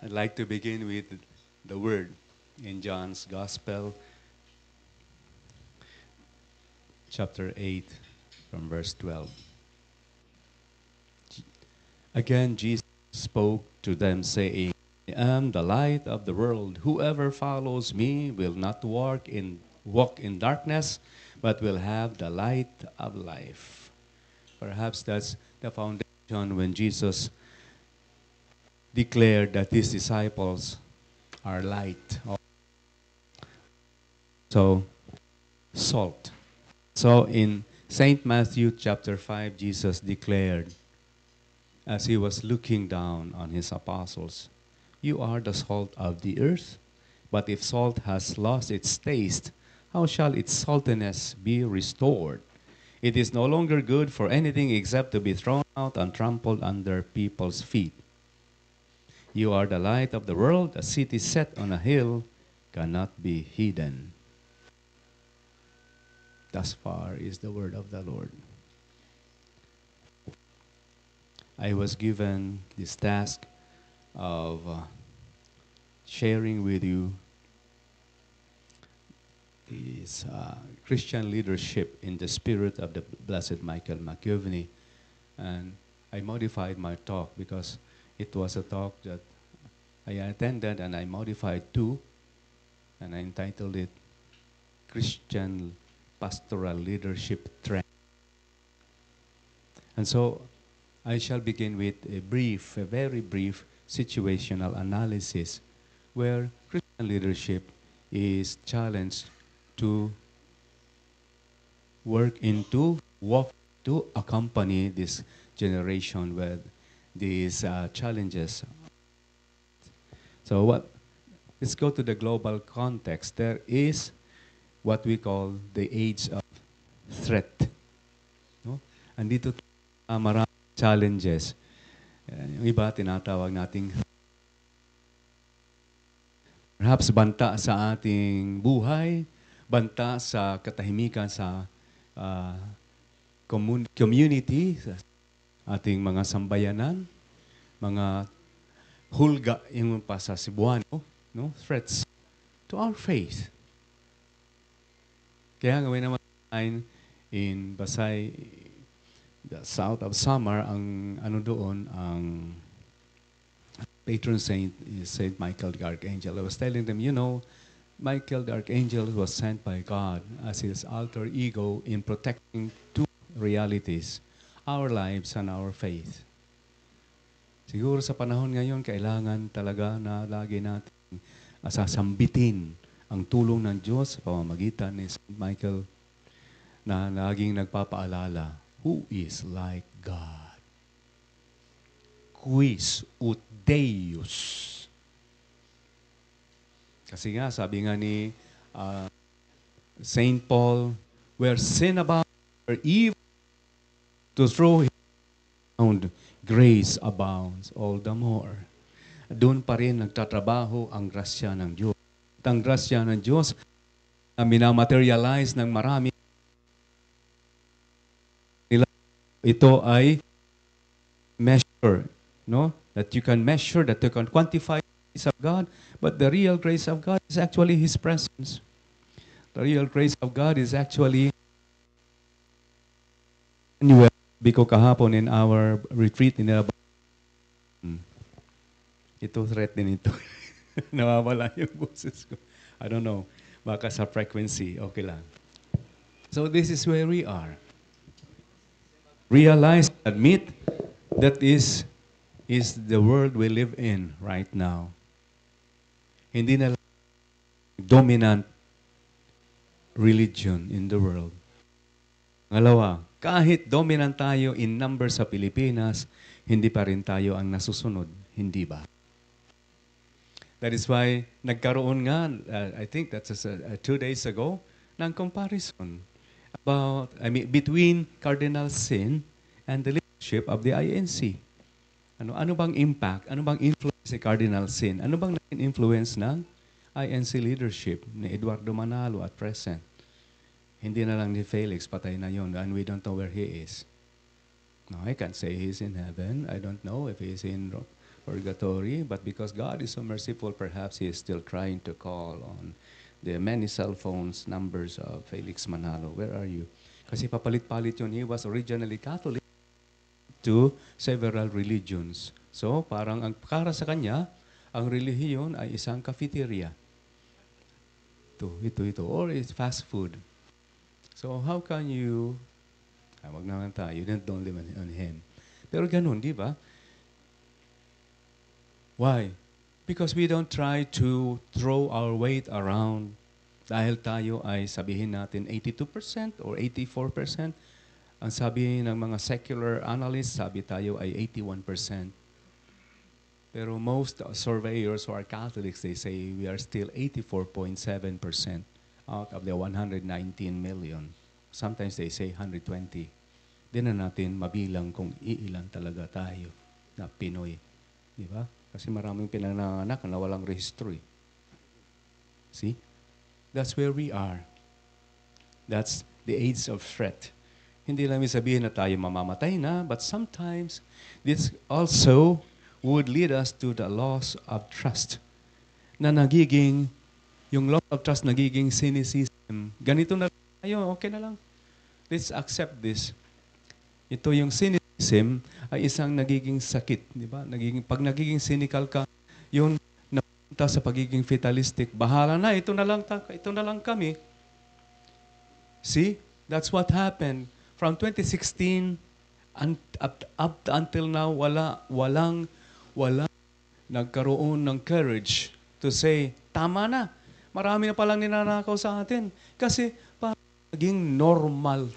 I'd like to begin with the word in John's Gospel, chapter 8, from verse 12. Again, Jesus spoke to them, saying, I am the light of the world. Whoever follows me will not walk in darkness, but will have the light of life. Perhaps that's the foundation when Jesus declared that his disciples are light. So, salt. So in St. Matthew chapter 5, Jesus declared, as he was looking down on his apostles, you are the salt of the earth, but if salt has lost its taste, how shall its saltiness be restored? It is no longer good for anything except to be thrown out and trampled under people's feet. You are the light of the world. A city set on a hill cannot be hidden. Thus far is the word of the Lord. I was given this task of sharing with you this Christian leadership in the spirit of the Blessed Michael McGivney. And I modified my talk because it was a talk that I attended and I modified too, and I entitled it Christian Pastoral Leadership Trend. And so I shall begin with a very brief situational analysis where Christian leadership is challenged to walk to accompany this generation with these challenges. So let's go to the global context. There is what we call the age of threat. No? Andito maraming challenges. Yung iba tinatawag nating perhaps banta sa ating buhay, banta sa katahimikan sa community, sa ating mga sambayanan, mga hulga yung pa sa Cebuano, no? Threats to our faith. Kaya gawin naman in Basay, the south of Samar, ang ano doon, ang patron saint is Saint Michael the Archangel. I was telling them, Michael the Archangel was sent by God as his alter ego in protecting two realities, our lives and our faith. Siguro sa panahon ngayon, kailangan talaga na lagi natin sasambitin ang tulong ng Diyos sa pamamagitan ni St. Michael na laging nagpapaalala, who is like God? Quis ut Deus? Kasi nga, sabi nga ni St. Paul, where sin abounds, where evil to throw him down, grace abounds all the more. Doon pa rin nagtatrabaho ang grasya ng Diyos. At ang grasya ng Diyos na minamaterialize ng marami. Ito ay measure, no? That you can measure, that you can quantify the grace of God. But the real grace of God is actually His presence. The real grace of God is actually Biko kahapon in our retreat in the ito threat din ito. Nawawala yung boses ko. I don't know. Baka sa frequency. Okay lang. So this is where we are. Realize, admit that is the world we live in right now. Hindi na lang dominant religion in the world. Pangalawa, kahit dominant tayo in numbers sa Pilipinas, hindi pa rin tayo ang nasusunod. Hindi ba? That is why nagkaroon nga, I think that's 2 days ago, ng comparison between Cardinal Sin and the leadership of the INC. Ano bang impact? Ano bang influence ni Cardinal Sin? Ano bang naging influence ng INC leadership ni Eduardo Manalo at present? Hindi na lang ni Felix, patay na yun, and we don't know where he is. No, I can't say he's in heaven. I don't know if he's in purgatory, but because God is so merciful, perhaps He is still trying to call on the many cell phones numbers of Felix Manalo. Where are you? Kasi papalit-palit yun. He was originally Catholic to several religions. So, parang ang para sa kanya, ang relihiyon ay isang cafeteria. Ito. Or it's fast food. So, how can you, wag naman tayo, you don't live on Him. Pero ganun, di ba? Why? Because we don't try to throw our weight around. Dahil tayo ay sabihin natin 82% or 84%. Ang sabi ng mga secular analysts, sabi tayo ay 81%. Pero most surveyors who are Catholics, they say we are still 84.7% out of the 119 million. Sometimes they say 120. Di na natin mabilang kung iilan talaga tayo na Pinoy. Di ba? Kasi maraming pinanganak na walang rehistro. See? That's where we are. That's the age of threat. Hindi lang sabihin na tayo mamamatay na, but sometimes this also would lead us to the loss of trust. Na nagiging, yung loss of trust nagiging cynicism. Ganito na tayo, okay na lang. Let's accept this. Ito yung cynicism ay isang nagiging sakit, di ba? Pag nagiging cynical ka, yun napunta sa pagiging fatalistic. Bahala na, ito na lang kami. See? That's what happened. From 2016 up until now, walang nagkaroon ng courage to say, tama na. Marami na palang ninanakaw sa atin. Kasi parang naging normal.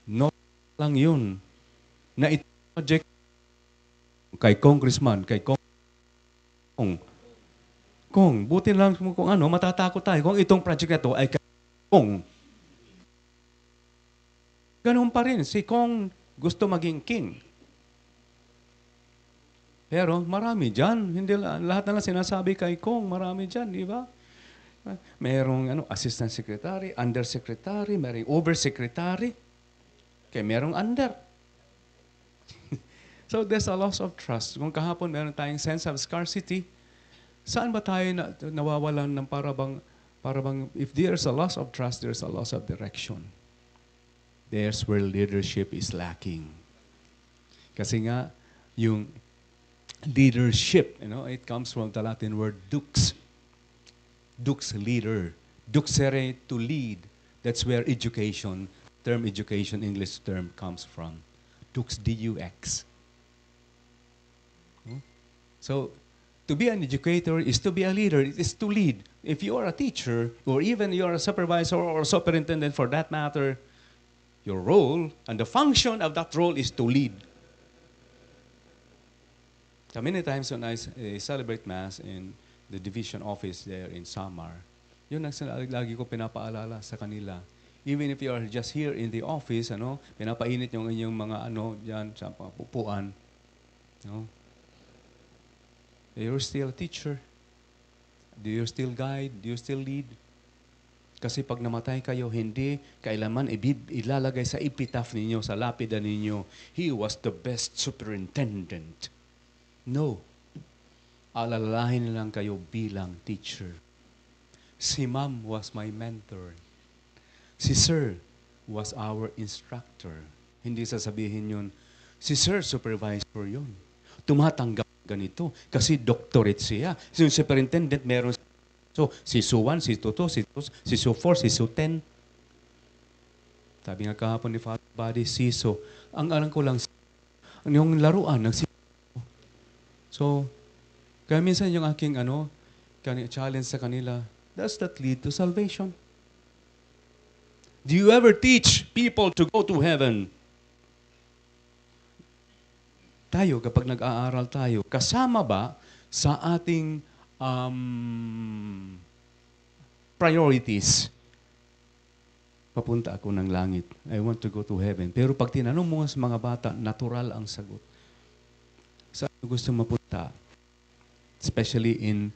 Normal lang yun. Na ito project kay congressman, kay Kung, buti lang kung matatakot tayo kung itong project na to ay kay Kong. Ganun pa rin. Si Kong gusto maging king. Pero marami dyan. Hindi lahat na lang sinasabi kay Kong. Marami dyan, di ba? Merong assistant secretary, undersecretary, merong oversecretary. Kaya merong under. So there's a loss of trust. Kung kahapon meron tayong sense of scarcity, saan ba tayo nawawalan ng parabang if there's a loss of trust, there's a loss of direction. There's where leadership is lacking. Kasi nga, yung leadership, it comes from the Latin word dux. Dux, leader. Duxere, to lead. That's where education, term education, English term comes from. Dux, D-U-X. So, to be an educator is to be a leader. It is to lead. If you are a teacher, or even you are a supervisor or superintendent for that matter, your role and the function of that role is to lead. So many times when I celebrate Mass in the division office there in Samar, yun ang lagi ko pinapaalala sa kanila. Even if you are just here in the office, pinapainit yung inyong mga dyan sa pupuan, you're still a teacher. Do you still guide? Do you still lead? Kasi pag namatay kayo, hindi kailanman ilalagay sa epitaph ninyo, sa lapida ninyo, he was the best superintendent. No. Alalahin lang kayo bilang teacher. Si Ma'am was my mentor. Si Sir was our instructor. Hindi sasabihin yun, si Sir supervisor yun. Tumatanggap ganito. Kasi doctorate siya. Si superintendent meron. So, si Su 1, si Su 2, si Su 4, si Su 10. Sabi nga kahapon ni Father Buddy, Siso. Ang alam ko lang, yung laruan ng Siso. So, kaya minsan yung aking challenge sa kanila, does that lead to salvation? Do you ever teach people to go to heaven? Tayo, kapag nag-aaral tayo, kasama ba sa ating priorities? Papunta ako ng langit. I want to go to heaven. Pero pag tinanong mo sa mga bata, natural ang sagot. Saan gusto mapunta? Especially in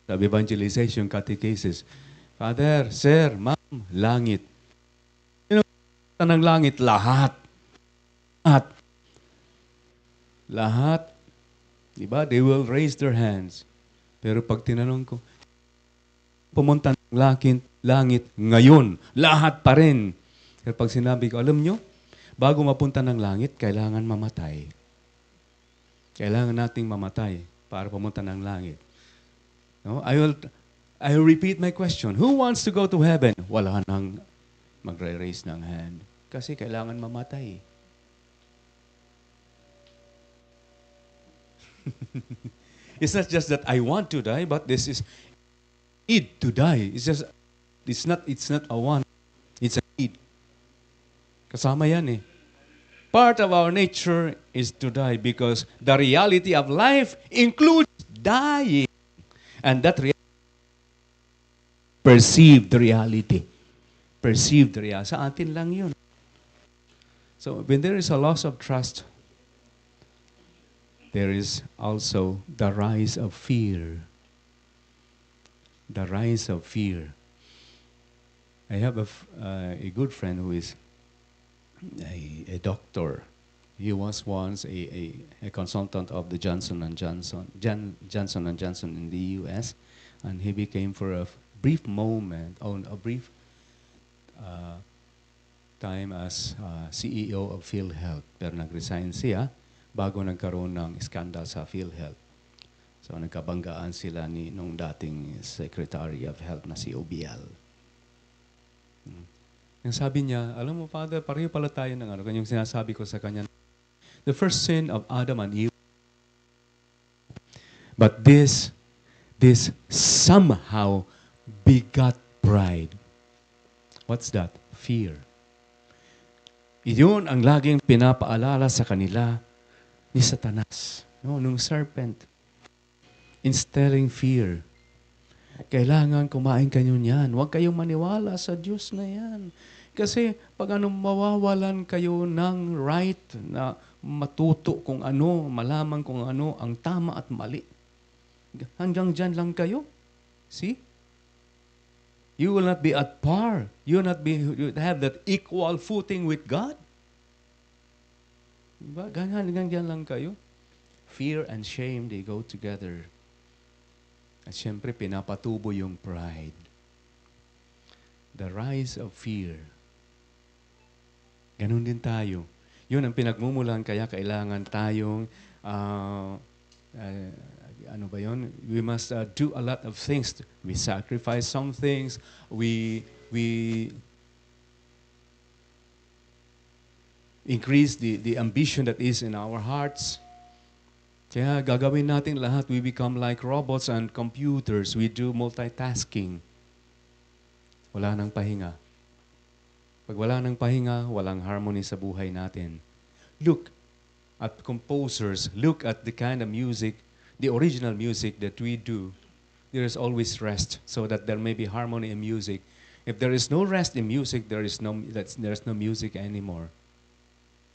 the evangelization catechesis. Father, Sir, Ma'am, langit. Sino ng langit? Lahat. Lahat Diba? They will raise their hands. Pero pag tinanong ko, pumunta ng langit ngayon, lahat pa rin. Pero pag sinabi ko, alam nyo, bago mapunta ng langit, kailangan mamatay. Kailangan nating mamatay para pumunta ng langit. No? I will repeat my question. Who wants to go to heaven? Wala nang magre-raise ng hand. Kasi kailangan mamatay. It's not just that I want to die, but this is need to die. It's not a want. It's a need. Kasama yan eh. Part of our nature is to die because the reality of life includes dying. And that perceived reality. Perceived reality. Sa atin lang yun. So when there is a loss of trust, there is also the rise of fear. The rise of fear. I have a good friend who is a doctor. He was once a consultant of the Johnson & Johnson in the U.S. And he became for a brief moment, on a brief time as CEO of PhilHealth. Pero nag-resign siya bago nagkaroon ng scandal sa PhilHealth. So nagkabanggaan sila nung dating Secretary of Health na si Obial. Yung sabi niya, alam mo Father, pareho pala tayo ng ano. Kanyang sinasabi ko sa kanya, the first sin of Adam and Eve. But this somehow begot pride. What's that? Fear. Iyon ang laging pinapaalala sa kanila ni Satanas, no, nung serpent. Instilling fear. Kailangan kumain kayo niyan. Huwag kayong maniwala sa Diyos na yan. Kasi pag mawawalan kayo ng right na matuto kung ano, malaman kung ano ang tama at mali. Hanggang dyan lang kayo. See? You will not be at par. You will not have that equal footing with God. Diba? Hanggang dyan lang kayo. Fear and shame, they go together. At syempre, pinapatubo yung pride. The rise of fear. Ganun din tayo. Yun ang pinagmumulan, kaya kailangan tayong, ano ba yun? We must do a lot of things. We sacrifice some things. We increase the ambition that is in our hearts. Kaya gagawin natin lahat. We become like robots and computers. We do multitasking. Wala nang pahinga. Pag wala nang pahinga, walang harmony sa buhay natin. Look at composers. Look at the kind of music, the original music that we do. There is always rest so that there may be harmony in music. If there is no rest in music, there is no music anymore.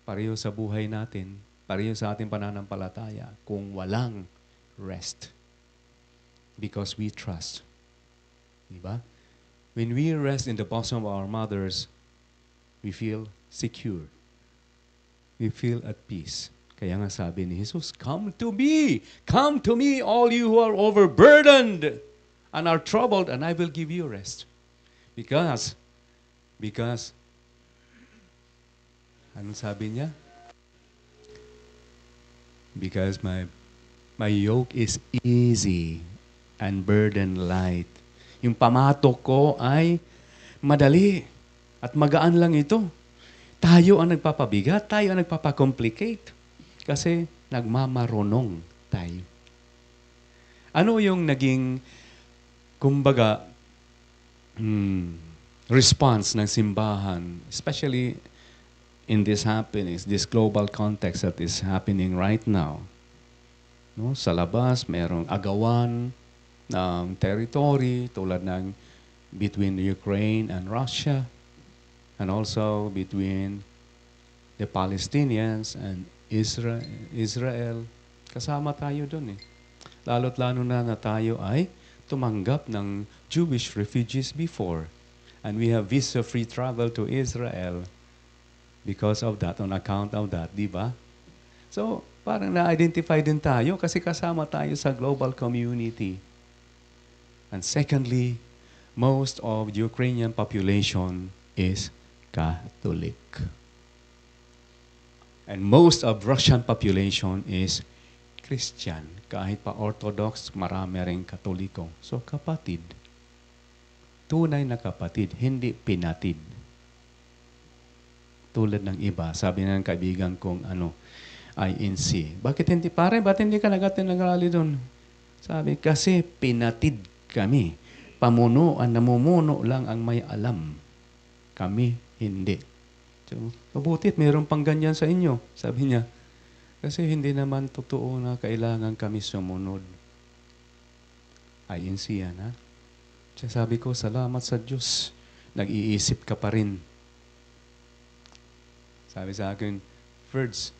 Pareho sa buhay natin. Pareho sa ating pananampalataya kung walang rest. Because we trust. Diba? When we rest in the bosom of our mothers, we feel secure. We feel at peace. Kaya nga sabi ni Jesus, come to me, all you who are overburdened and are troubled, and I will give you rest. Because, anong sabi niya? Because my yoke is easy and burden light. Yung pamatok ko ay madali at magaan lang ito. Tayo ang nagpapabigat, tayo ang nagpapacomplicate. Kasi nagmamarunong tayo. Ano yung naging, kumbaga, response ng simbahan, especially in this happenings, this global context that is happening right now? No? Sa labas, merong agawan ng territory tulad ng between Ukraine and Russia, and also between the Palestinians and Israel. Kasama tayo dun eh. Lalo't lalo na tayo ay tumanggap ng Jewish refugees before. And we have visa-free travel to Israel because of that, on account of that, di ba? So, parang na-identify din tayo kasi kasama tayo sa global community. And secondly, most of the Ukrainian population is Catholic. And most of Russian population is Christian. Kahit pa Orthodox, marami ring Katoliko. So, kapatid. Tunay na kapatid, hindi pinatid. Tulad ng iba, sabi ng kaibigan kong INC. Bakit hindi ka nag-rally doon? Sabi, kasi pinatid kami. Pamunuan, namumuno lang ang may alam. Kami, hindi. So, mabutit, mayroon pang ganyan sa inyo. Sabi niya, kasi hindi naman totoo na kailangan kami sumunod. INC yan, ha? Kaya sabi ko, salamat sa Diyos. Nag-iisip ka pa rin. Sabi sa akin, Ferds,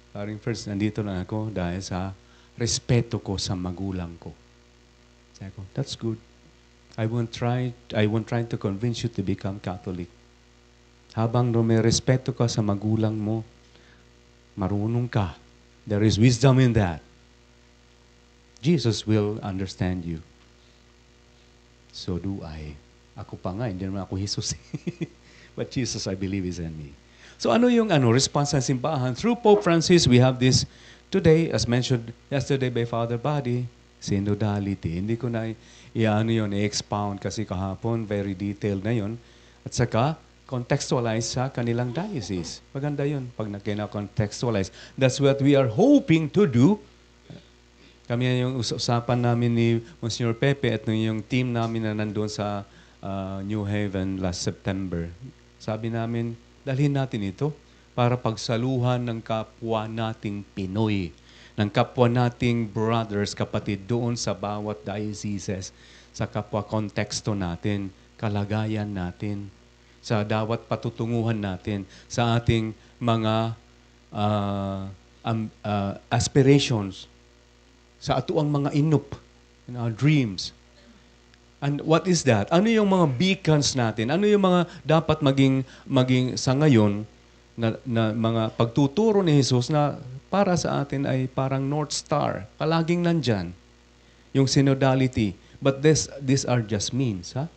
nandito na ako dahil sa respeto ko sa magulang ko. Sabi ko, that's good. I won't try to convince you to become Catholic. Habang may respeto ka sa magulang mo, marunong ka. There is wisdom in that. Jesus will understand you. So do I. Ako pa nga, hindi naman ako Jesus. But Jesus, I believe, is in me. So ano yung response ng simbahan? Through Pope Francis, we have this today, as mentioned yesterday by Father Buddy, synodality. Hindi ko na i-expound kasi kahapon, very detailed na yun. At saka, contextualize sa kanilang diocese. Maganda yun, pag nakina-contextualize. That's what we are hoping to do. Kami yung usapan namin ni Monsignor Pepe at yung team namin na nandun sa New Haven last September. Sabi namin, dalhin natin ito para pagsaluhan ng kapwa nating Pinoy, ng kapwa nating brothers, kapatid doon sa bawat dioceses, sa kapwa konteksto natin, kalagayan natin, sa dawat patutunguhan natin, sa ating mga aspirations, sa atuang mga inup, in our dreams. And what is that? Ano yung mga beacons natin? Ano yung mga dapat maging sa ngayon na mga pagtuturo ni Jesus na para sa atin ay parang North Star, palaging nandyan, yung synodality. But these are just means, ha?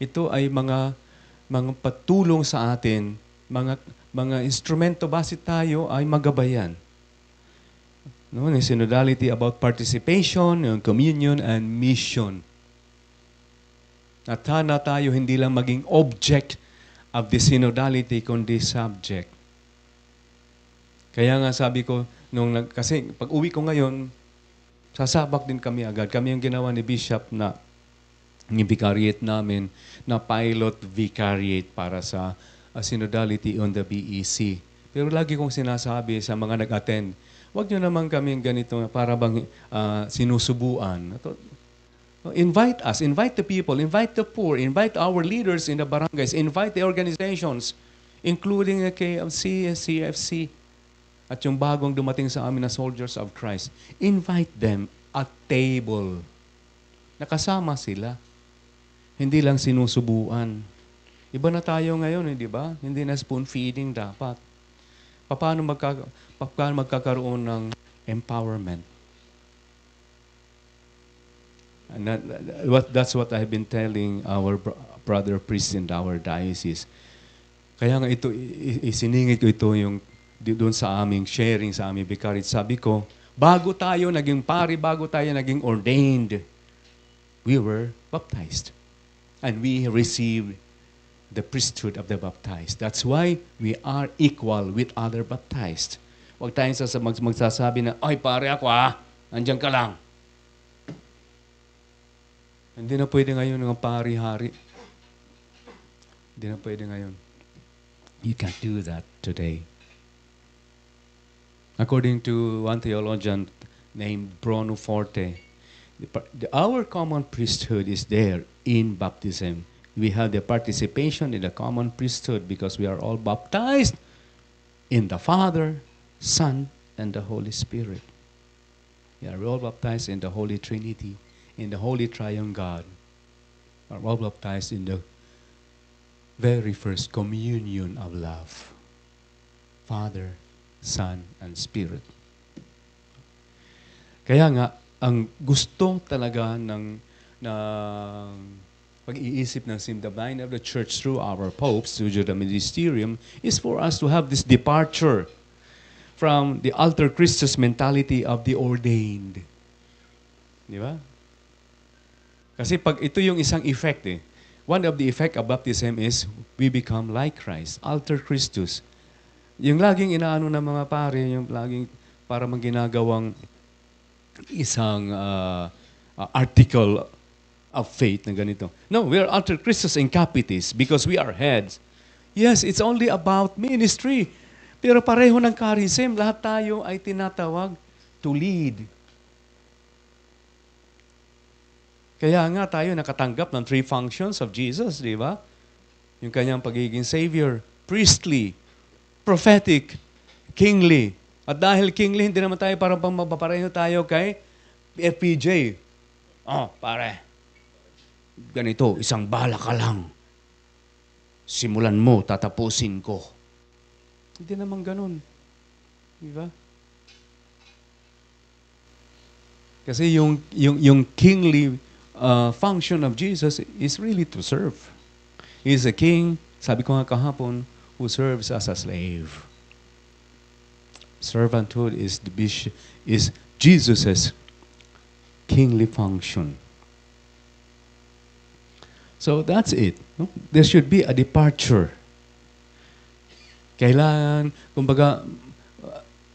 Ito ay mga patulong sa atin, mga instrumento base tayo ay magabayan. No, yung synodality about participation, yung communion and mission. At sana tayo hindi lang maging object of the synodality, kundi subject. Kaya nga sabi ko, kasi pag uwi ko ngayon, sasabak din kami agad. Kami yung ginawa ni Bishop na yung vicariate namin, na pilot vicariate para sa synodality on the BEC. Pero lagi kong sinasabi sa mga nag-attend, huwag nyo naman kaming ganito para bang sinusubuan. Invite us, invite the people, invite the poor, invite our leaders in the barangays, invite the organizations, including the KFC, CFC, at yung bagong dumating sa amin na Soldiers of Christ. Invite them at table. Nakasama sila. Hindi lang sinusubuan. Iba na tayo ngayon, di ba? Hindi na spoon feeding dapat. Paano magkakaroon ng empowerment? And that's what I've been telling our brother priests in our diocese. Kaya nga ito, isiningit ko ito yung doon sa aming sharing, sa aming vicariate. Sabi ko, bago tayo naging pari, bago tayo naging ordained, we were baptized. And we received the priesthood of the baptized. That's why we are equal with other baptized. Huwag tayong magsasabi na, ay pare ako andyan ka lang. Hindi na pwede ngayon ng pari-hari. Hindi na pwede ngayon. You can't do that today. According to one theologian named Bruno Forte, our common priesthood is there in baptism. We have the participation in the common priesthood because we are all baptized in the Father, Son, and the Holy Spirit. We are all baptized in the Holy Trinity, in the Holy Triune God. We are all baptized in the very first communion of love. Father, Son, and Spirit. Kaya nga, ang gusto talaga ng pag-iisip ng the mind of the church through our popes, through the magisterium, is for us to have this departure from the alter Christus mentality of the ordained. Di ba? Kasi pag ito yung isang effect eh. One of the effect of baptism is we become like Christ, alter Christus. Yung laging inaano ng mga pare, yung laging para ginagawang isang article of faith na ganito. No, we are alter Christus in capitis because we are heads. Yes, it's only about ministry. Pero pareho ng charism, lahat tayo ay tinatawag to lead. Kaya nga tayo nakatanggap ng 3 functions of Jesus, di ba? Yung kanyang pagiging Savior, priestly, prophetic, kingly. At dahil kingly, hindi naman tayo parang mapapareho tayo kay FPJ. Oh, pare, ganito, isang bala ka lang. Simulan mo, tatapusin ko. Hindi naman ganun. Di ba? Kasi yung kingly function of Jesus is really to serve. He is a king, sabi ko nga kahapon, who serves as a slave. Servanthood is Jesus' kingly function. So that's it. No? There should be a departure. Kailangan, kumbaga,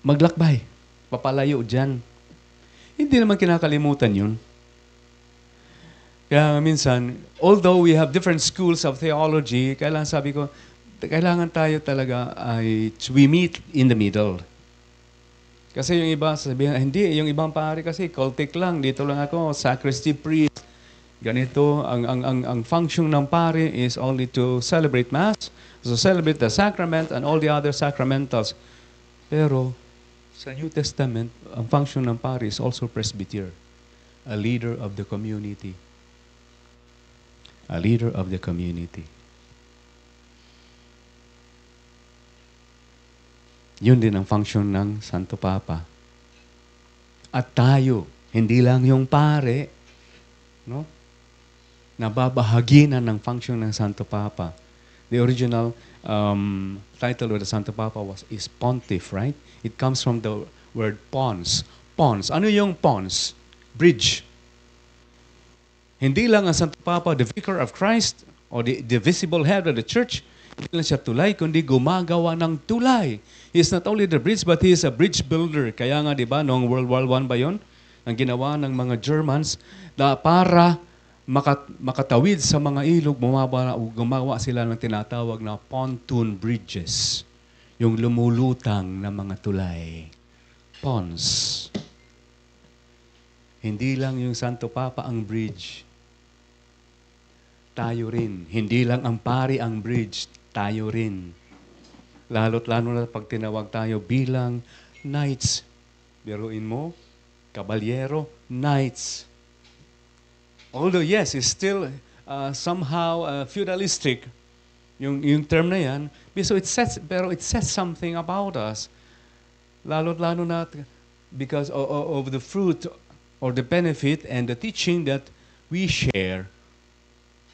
maglakbay, papalayo dyan. Hindi naman kinakalimutan yun. Kaya minsan, although we have different schools of theology, kailangan tayo talaga ay we meet in the middle. Kasi yung iba sabihin, hindi, yung ibang pare kasi cultic lang, dito lang ako, sacristy priest. Ganito, ang function ng pare is only to celebrate Mass, to celebrate the sacrament and all the other sacramentals. Pero sa New Testament, ang function ng pare is also presbyter, a leader of the community. A leader of the community. Yun din ang function ng Santo Papa. At tayo, hindi lang yung pare, no? Nababahagi na ng function ng Santo Papa. The original title of the Santo Papa is Pontiff, right? It comes from the word pons. Pons. Ano yung pons? Bridge. Hindi lang ang Santo Papa, the Vicar of Christ, or the visible head of the church, hindi lang siya tulay, kundi gumagawa ng tulay. He is not only the bridge, but he is a bridge builder. Kaya nga, di ba, noong World War I ba yun? Ang ginawa ng mga Germans, na para makatawid sa mga ilog, gumawa sila ng tinatawag na pontoon bridges. Yung lumulutang na mga tulay. Pons. Hindi lang yung Santo Papa ang bridge. Tayo rin. Hindi lang ang pari ang bridge. Tayo rin. Lalo't lalo na pag tinawag tayo bilang knights. Biruin mo, kabalyero, knights. Although yes, it's still somehow feudalistic, yung term na yan, pero it says something about us. Lalo't lalo na because of the fruit or the benefit and the teaching that we share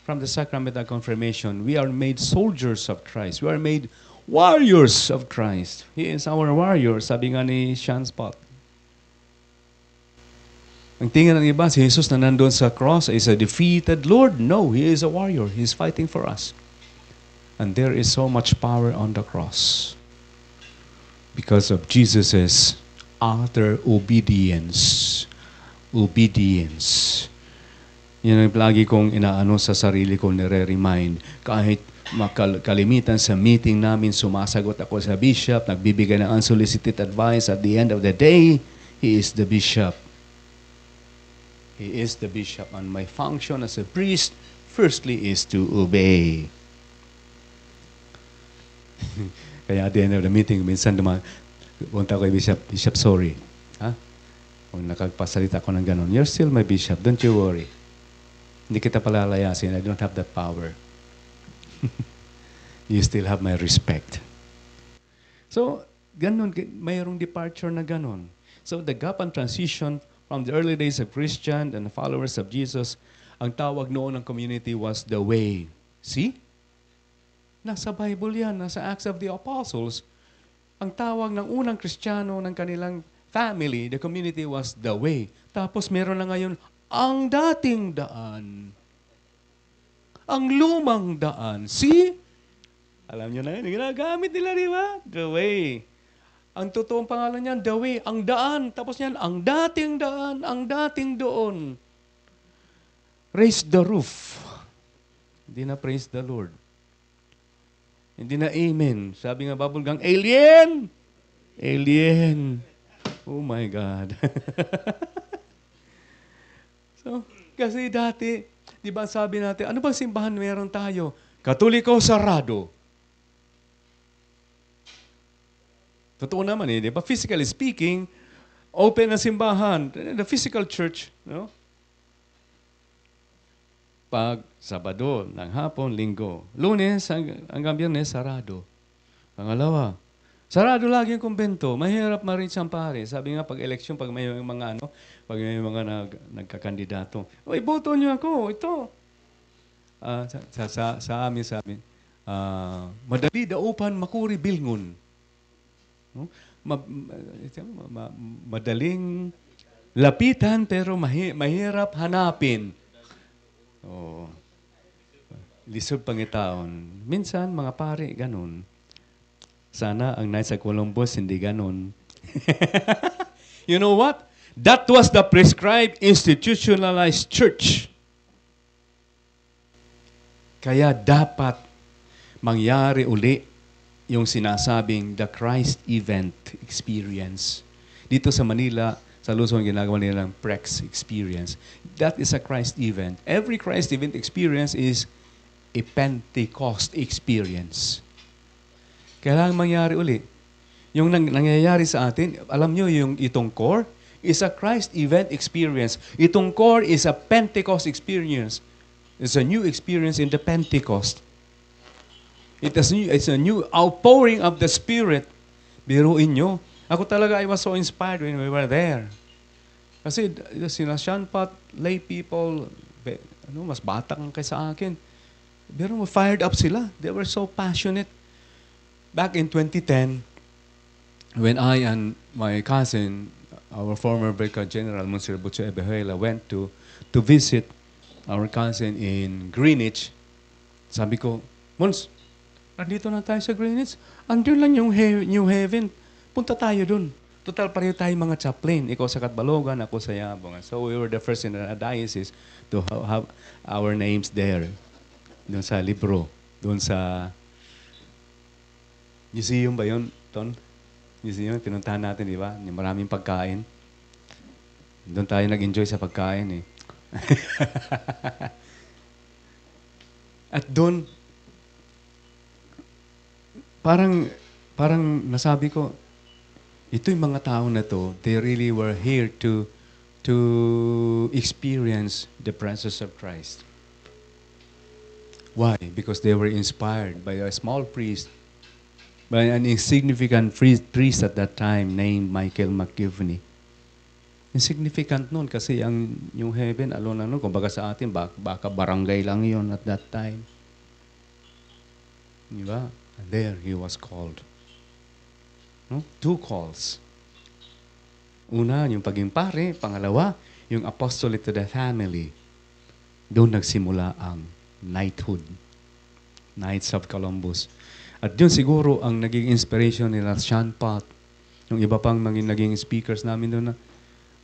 from the sacrament of confirmation. We are made soldiers of Christ. We are made warriors of Christ. He is our warrior, sabi nga ni Sean Spot. Ang tingin ng iba, si Jesus na nandun sa cross is a defeated Lord. No, He is a warrior. He is fighting for us. And there is so much power on the cross because of Jesus' utter obedience. Obedience. Yan ang lagi kong inaano sa sarili ko, nire-remind. Kahit kalimitan sa meeting namin, sumasagot ako sa bishop, nagbibigay ng unsolicited advice. At the end of the day, he is the bishop. He is the bishop. And my function as a priest, firstly, is to obey. Kaya at the end of the meeting, minsan punta ko kay Bishop, Bishop, sorry. Ha? Kung nakagpasalita ko ng ganun, you're still my bishop, don't you worry. Hindi kita palalayasin, I don't have that power. You still have my respect. So, ganun, mayroong departure na ganun. So, the gap and transition From the early days of Christian and the followers of Jesus, ang tawag noon ng community was the way. See? Nasa Bible yan, nasa Acts of the Apostles. Ang tawag ng unang Kristiyano ng kanilang family, the community was the way. Tapos meron na ngayon, ang dating daan. Ang lumang daan. See? Alam nyo na yun, ginagamit nila, di ba? The way. Ang totoong pangalan niyan, the way, ang daan. Tapos niyan, ang dating daan, ang dating doon. Raise the roof. Hindi na praise the Lord. Hindi na amen. Sabi nga Bible gang, alien! Alien. Oh my God. So, kasi dati, di ba sabi natin, ano bang simbahan meron tayo? Katoliko sarado. Totoo naman eh, di ba? Physically speaking, open na simbahan. The physical church, no? Pag Sabado ng hapon, Linggo. Lunes hanggang Biyernes, sarado. Pangalawa, sarado lagi ang kumbento. Mahirap ma-reach ang pare. Sabi nga pag election, pag may mga pag may mga nagkakandidato, "Oy, boto niyo ako, ito." Sa amin, madali daupan makuri bilngon. No? Madaling lapitan pero mahirap hanapin. Oh. Lisod pangitaon. Minsan, mga pare, ganun. Sana ang night sa Columbus, hindi ganun. You know what? That was the prescribed institutionalized church. Kaya dapat mangyari uli yung sinasabing the Christ event experience. Dito sa Manila, sa Luzon, ginagawa nilang PREX experience. That is a Christ event. Every Christ event experience is a Pentecost experience. Kailangan mangyari uli. Yung nangyayari sa atin, alam nyo yung itong core is a Christ event experience. Itong core is a Pentecost experience. It's a new experience in the Pentecost. It's a new outpouring of the Spirit. Biruin nyo. Ako talaga, I was so inspired when we were there. Kasi sila Sean Pat, lay people, mas bata kang kaysa akin. Pero fired up sila. They were so passionate. Back in 2010, when I and my cousin, our former Brigadier General, Monsieur Butcho Ebehuela, went to visit our cousin in Greenwich, sabi ko, Mons, nandito na tayo sa Greenwich. Andun lang yung New Haven. Punta tayo dun. Total, pareho tayo mga chaplain. Ikaw sa Katbalogan, ako sa Yabong. So we were the first in the diocese to have our names there. Doon sa libro. Doon sa museum ba yun, Ton? Museum, pinuntahan natin, di ba? Maraming pagkain. Doon tayo nag-enjoy sa pagkain eh. At doon, parang nasabi ko, ito yung mga tao na to, they really were here to experience the presence of Christ. Why? Because they were inspired by a small priest, by an insignificant priest at that time named Michael McGivney. Insignificant nun kasi ang New Haven, alone na nun, kumbaga sa atin, baka barangay lang yon at that time. Diba? And there he was called. No? 2 calls. Una, yung paging pare. Pangalawa, yung apostolate to the family. Doon nagsimula ang knighthood. Knights of Columbus. At yun siguro ang naging inspiration nila Sean Pat, yung iba pang naging speakers namin doon na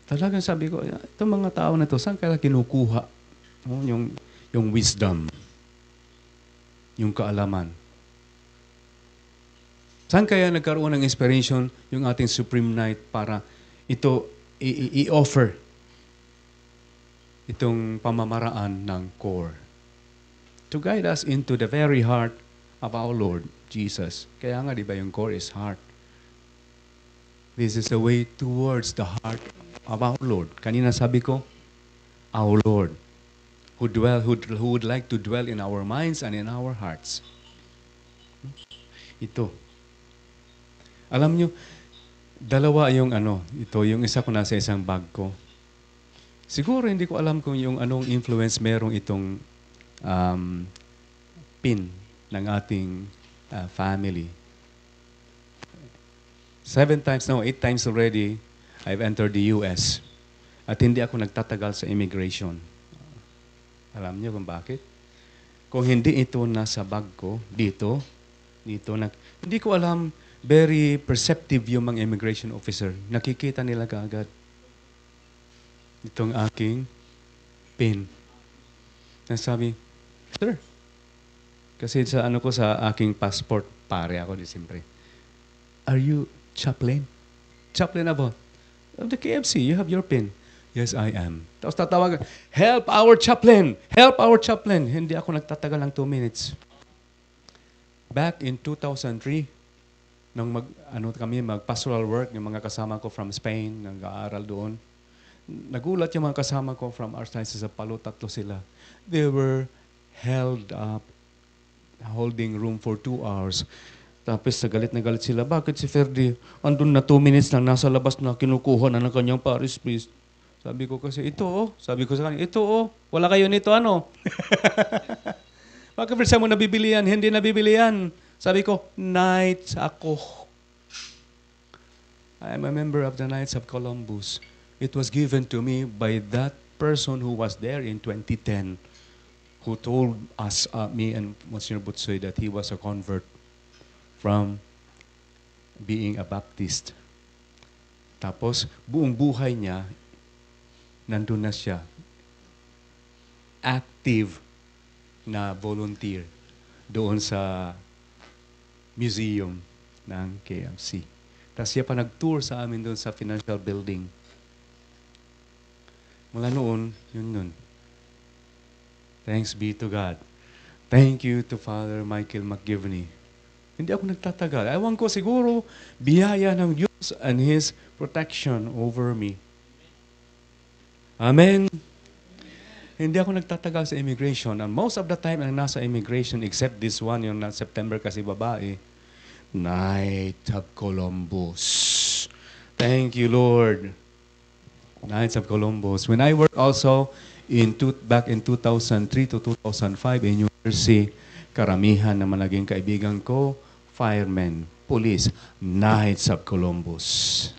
talagang sabi ko, itong mga tao na to, saan kaya kinukuha? No? Yung wisdom. Yung kaalaman. Saan kaya nagkaroon ng inspiration yung ating Supreme Knight para ito i-offer itong pamamaraan ng core to guide us into the very heart of our Lord Jesus. Kaya nga, di ba, yung core is heart. This is the way towards the heart of our Lord. Kanina sabi ko, our Lord, who would like to dwell in our minds and in our hearts. Ito. Alam nyo, dalawa yung ito, yung isa ko nasa isang bag ko. Siguro hindi ko alam kung yung anong influence merong itong um, pin ng ating family. 7 times, no, 8 times already, I've entered the US. At hindi ako nagtatagal sa immigration. Alam niyo kung bakit? Kung hindi ito nasa bag ko, dito, hindi ko alam, very perceptive yung mga immigration officer. Nakikita nila kaagad itong aking pin. Nasabi, sir, kasi sa ano ko sa aking passport, pare ako di siyempre. Are you chaplain? Chaplain about? Of the KFC, you have your pin. Yes, I am. Tapos tatawagan, help our chaplain! Help our chaplain! Hindi ako nagtatagal ng 2 minutes. Back in 2003, nung mag-pastoral work, yung mga kasama ko from Spain, nag-aaral doon, nagulat yung mga kasama ko from Archdiocese of Palo, 3 sila. They were held up, holding room for 2 hours. Tapos galit na galit sila. Bakit si Ferdi, andun na 2 minutes lang, nasa labas na, kinukuha na ng kanyang parish priest. Sabi ko kasi, ito oh. Sabi ko sa kanya, ito oh. Wala kayo nito, ano? Bakit mo nabibili yan? Hindi nabibili yan. Sabi ko, Knights ako. I am a member of the Knights of Columbus. It was given to me by that person who was there in 2010, who told us, me and Monsignor Butsoy, that he was a convert from being a Baptist. Tapos, buong buhay niya, nandun na siya. Active na volunteer doon sa museum ng KFC. Tapos siya pa nag-tour sa amin doon sa financial building. Mula noon, yun. Thanks be to God. Thank you to Father Michael McGivney. Hindi ako nagtatagal. Ewan ko siguro, biyaya ng Diyos and His protection over me. Amen. Hindi ako nagtatagal sa immigration. And most of the time, ang nasa immigration, except this one, yung na September kasi babae, Knight of Columbus. Thank you, Lord. Knights of Columbus. When I worked also back in 2003 to 2005 in New Jersey, karamihan na naging kaibigan ko, firemen, police, Knights of Columbus.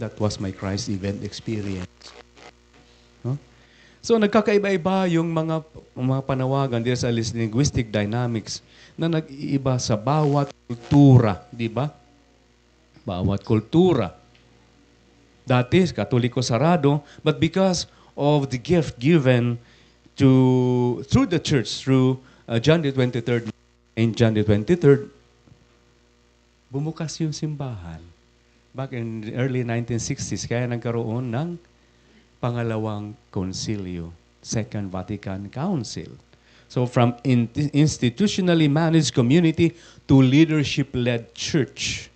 That was my Christ event experience. Huh? So nagkakaiba-iba yung mga panawagan dito sa linguistic dynamics na nag-iiba sa bawat kultura, di ba? Bawat kultura. Dati, Katoliko sarado, but because of the gift given through the church, through John the 23rd and John the 23rd, bumukas yung simbahan. Back in the early 1960s, kaya nagkaroon ng pangalawang konsilyo, Second Vatican Council. So from institutionally managed community to leadership-led church,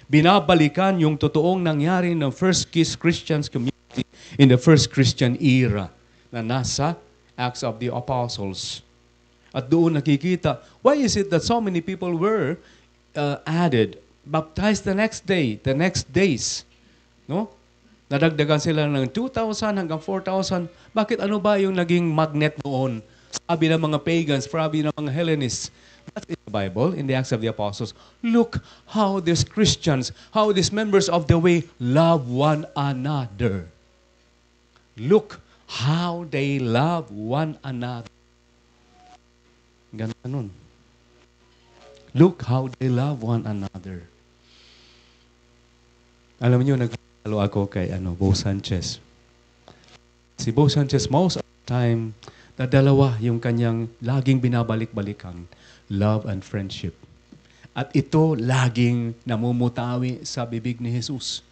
binabalikan yung totoong nangyari ng First Christians community in the First Christian era na nasa Acts of the Apostles. At doon nakikita, why is it that so many people were added, baptized the next days, no? Nadagdagan sila ng 2,000 hanggang 4,000. Bakit ano ba yung naging magnet noon? Sabi ng mga pagans, sabi ng mga Hellenists. That's in the Bible, in the Acts of the Apostles. Look how these Christians, how these members of the way love one another. Look how they love one another. Ganun. Look how they love one another. Alam niyo, nagpapalo ako kay Bo Sanchez. Si Bo Sanchez, most of the time, na dalawa yung kanyang laging binabalik-balikan, love and friendship. At ito laging namumutawi sa bibig ni Jesus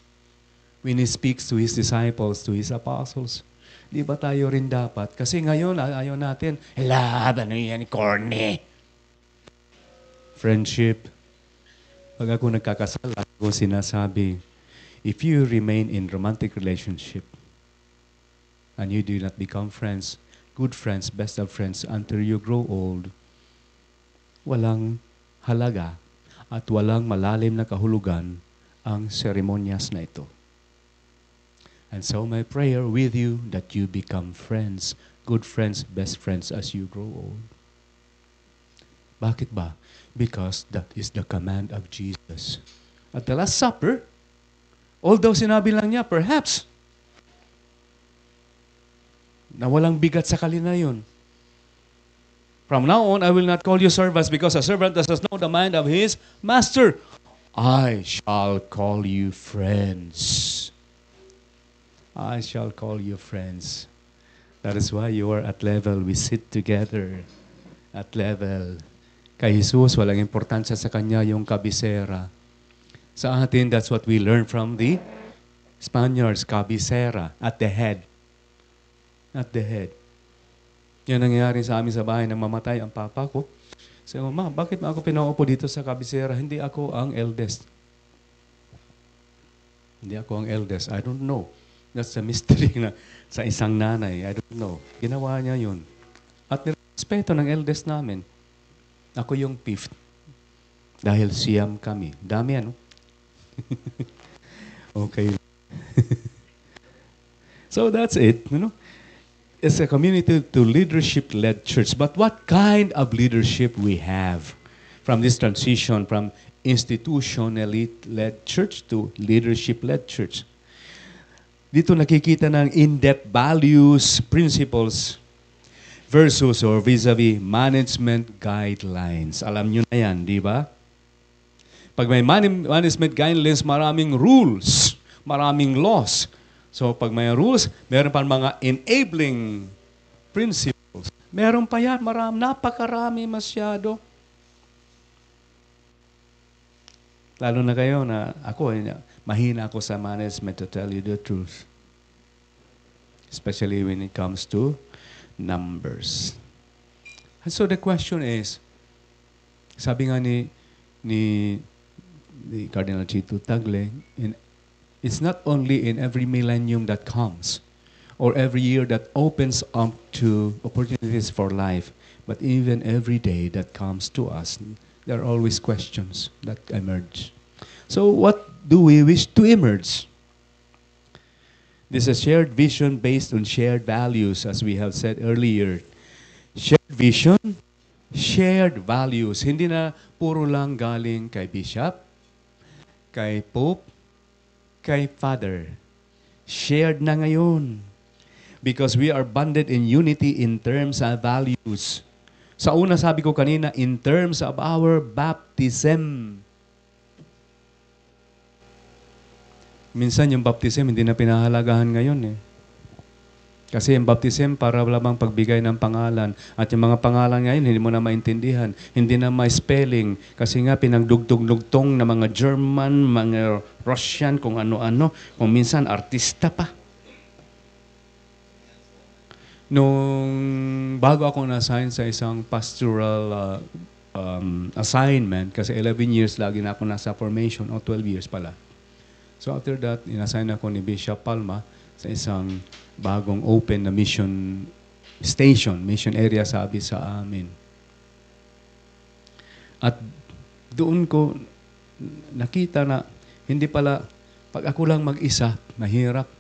when He speaks to His disciples, to His apostles. Di ba tayo rin dapat? Kasi ngayon, ayaw natin, love, ano yan, corny. Friendship. Pag ako nagkakasal, ako sinasabi, if you remain in romantic relationship and you do not become friends, good friends, best of friends, until you grow old, walang halaga at walang malalim na kahulugan ang seremonyas na ito. And so my prayer with you that you become friends, good friends, best friends as you grow old. Bakit ba? Because that is the command of Jesus. At the Last Supper, although sinabi lang niya, perhaps, na walang bigat sa kanila yun. From now on, I will not call you servants because a servant does not know the mind of his master. I shall call you friends. I shall call you friends. That is why you are at level. We sit together at level. Kay Jesus, walang importansya sa kanya yung kabisera. Sa atin, that's what we learn from the Spaniards, kabisera, at the head. At the head. Yan nangyayari sa amin sa bahay nang mamatay ang papa ko. Sabi ko, Ma, bakit mo ako pinaupo dito sa kabisera? Hindi ako ang eldest. Hindi ako ang eldest. I don't know. That's a mystery na sa isang nanay. I don't know. Ginawa niya yun. At nirespeto ng eldest namin. Ako yung fifth. Dahil siyam kami. Dami ano? Okay. So that's it. You know? It's a community to leadership-led church. But what kind of leadership we have from this transition from institutionally-led church to leadership-led church? Dito nakikita ng in-depth values, principles, versus or vis-a-vis management guidelines. Alam nyo na yan, di ba? Pag may management guidelines, maraming rules, maraming laws. So pag may rules, meron pa mga enabling principles. Meron pa yan, napakarami masyado. Lalo na kayo na ako, mahina ako sa management to tell you the truth. Especially when it comes to numbers. And so the question is, sabi nga ni Cardinal Chito Tagle, it's not only in every millennium that comes or every year that opens up to opportunities for life, but even every day that comes to us, there are always questions that emerge. So what do we wish to emerge? This is a shared vision based on shared values, as we have said earlier. Shared vision, shared values. Hindi na puro lang galing kay Bishop, kay Pope, kay Father. Shared na ngayon. Because we are bonded in unity in terms of values. Sa una sabi ko kanina, in terms of our baptism. Minsan yung baptism hindi na pinahalagahan ngayon eh. Kasi yung baptism para lamang pagbigay ng pangalan. At yung mga pangalan ngayon, hindi mo na maintindihan. Hindi na may spelling. Kasi nga pinagdugtong-dugtong na mga German, mga Russian, kung ano-ano. Kung minsan artista pa. Nung bago ako na-assign sa isang pastoral assignment, kasi 11 years lagi na ako nasa formation, o 12 years pala. So after that, in-assign ako ni Bishop Palma sa isang bagong open na mission station, mission area sabi sa amin. At doon ko nakita na hindi pala, pag ako lang mag-isa, mahirap.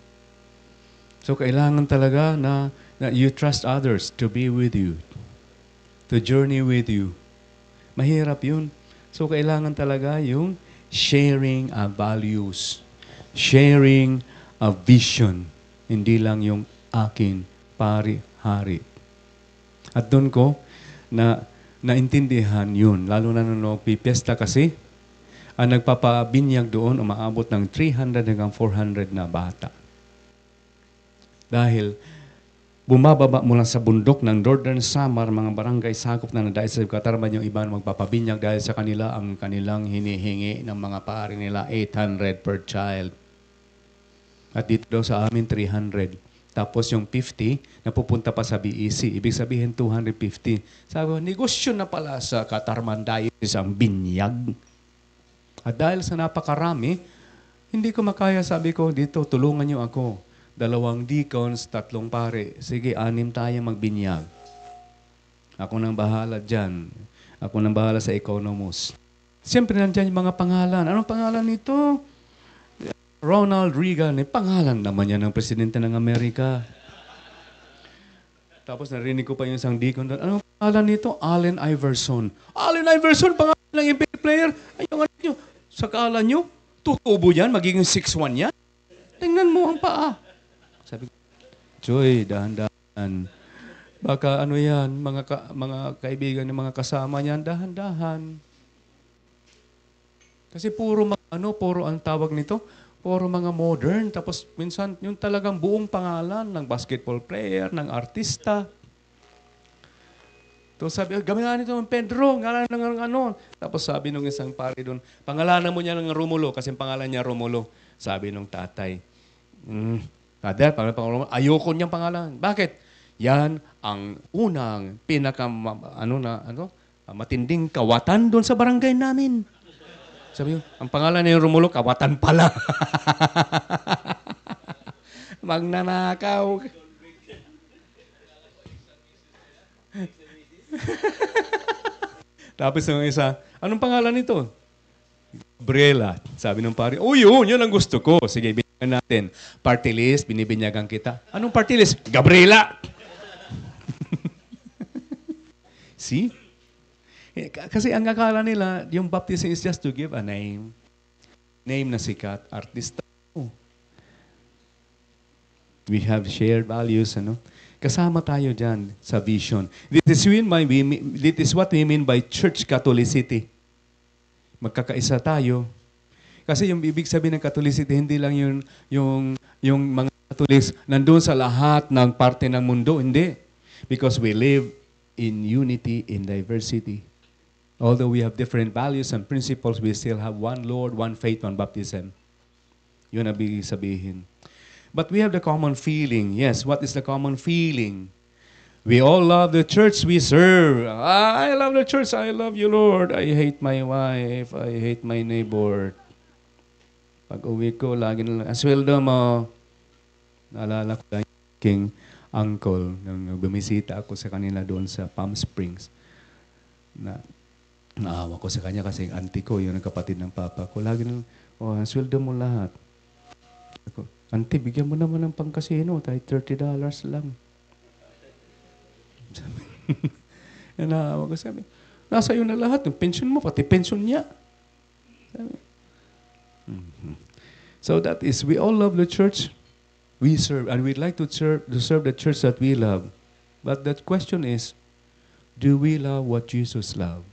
So kailangan talaga na you trust others to be with you, to journey with you. Mahirap yun. So kailangan talaga yung sharing of values, sharing of vision. Hindi lang yung akin, pari-hari. At doon ko naintindihan yun. Lalo na nung pipesta kasi, ang nagpapabinyag doon, umaabot ng 300 hanggang 400 na bata. Dahil bumababa mula sa bundok ng Northern Samar, mga barangay sakop na dahil sa Katarman yung iba magpapabinyag dahil sa kanila ang kanilang hinihingi ng mga pari nila 800 per child. At dito daw sa amin 300. Tapos yung 50 napupunta pa sa BEC. Ibig sabihin 250. Sabi ko, negosyo na pala sa Katarman Diocese ang binyag. At dahil sa napakarami, hindi ko makaya, sabi ko, dito tulungan niyo ako. 2 deacons, 3 pare. Sige, 6 tayo magbinyag. Ako nang bahala dyan. Ako nang bahala sa economos. Siyempre nandyan yung mga pangalan. Anong pangalan nito? Ronald Reagan, pangalan naman yan ng presidente ng Amerika. Tapos narinig ko pa yung isang deacon doon, ano pangalan nito? Allen Iverson. Allen Iverson, pangalan ng NBA player. Ay, yung ano nyo, sa kala nyo, tutubo yan, magiging 6'1 yan. Tingnan mo ang paa. Sabi ko, Joy, dahan-dahan. Baka ano yan, mga kaibigan ng mga kasama niyan, dahan-dahan. Kasi puro ang tawag nito, puro mga modern. Tapos minsan, yung talagang buong pangalan ng basketball player, ng artista. Tapos sabi, gamitin ito ng Pedro, ngalan ng ano. Tapos sabi nung isang pari doon, pangalanan mo niya ng Romulo, kasi pangalan niya Romulo. Sabi nung tatay, Father, pangalan, ayoko niyang pangalan. Bakit? Yan ang unang matinding kawatan doon sa barangay namin. Sabi ko, ang pangalan niya Romulo, kawatan pala. Magnanakaw. Tapos yung isa, anong pangalan nito? Gabriela. Sabi ng pare, oh yun ang gusto ko. Sige, binyagan natin. Party list, binibinyagan kita. Anong party list? Gabriela! See? Kasi ang akala nila, yung baptism is just to give a name. Name na sikat, artista. Oh. We have shared values, ano? Kasama tayo dyan sa vision. This is what we mean by church Catholicity. Magkakaisa tayo. Kasi yung ibig sabihin ng Catholicity, hindi lang yung mga Catholics nandun sa lahat ng parte ng mundo. Hindi. Because we live in unity, in diversity. Although we have different values and principles, we still have one Lord, one faith, one baptism. Yun ang ibig sabihin. But we have the common feeling. Yes, what is the common feeling? We all love the church we serve. I love the church. I love you, Lord. I hate my wife. I hate my neighbor. Pag uwi ko, lagi na lang, asweldo mo. Naalala ko lang yung king uncle nang bumisita ako sa kanila doon sa Palm Springs. Naawa ko sa kanya kasi auntie ko, yung kapatid ng papa ko. Lagi na lang, asweldo mo lahat. Ako, auntie, bigyan mo naman ng pangkasino. Tayo $30 lang. Naawa ko, sabi, nasa iyo na lahat. Yung pension mo, pati pension niya. Sabi, So that is, we all love the church we serve, and we'd like to serve the church that we love. But the question is, do we love what Jesus loves?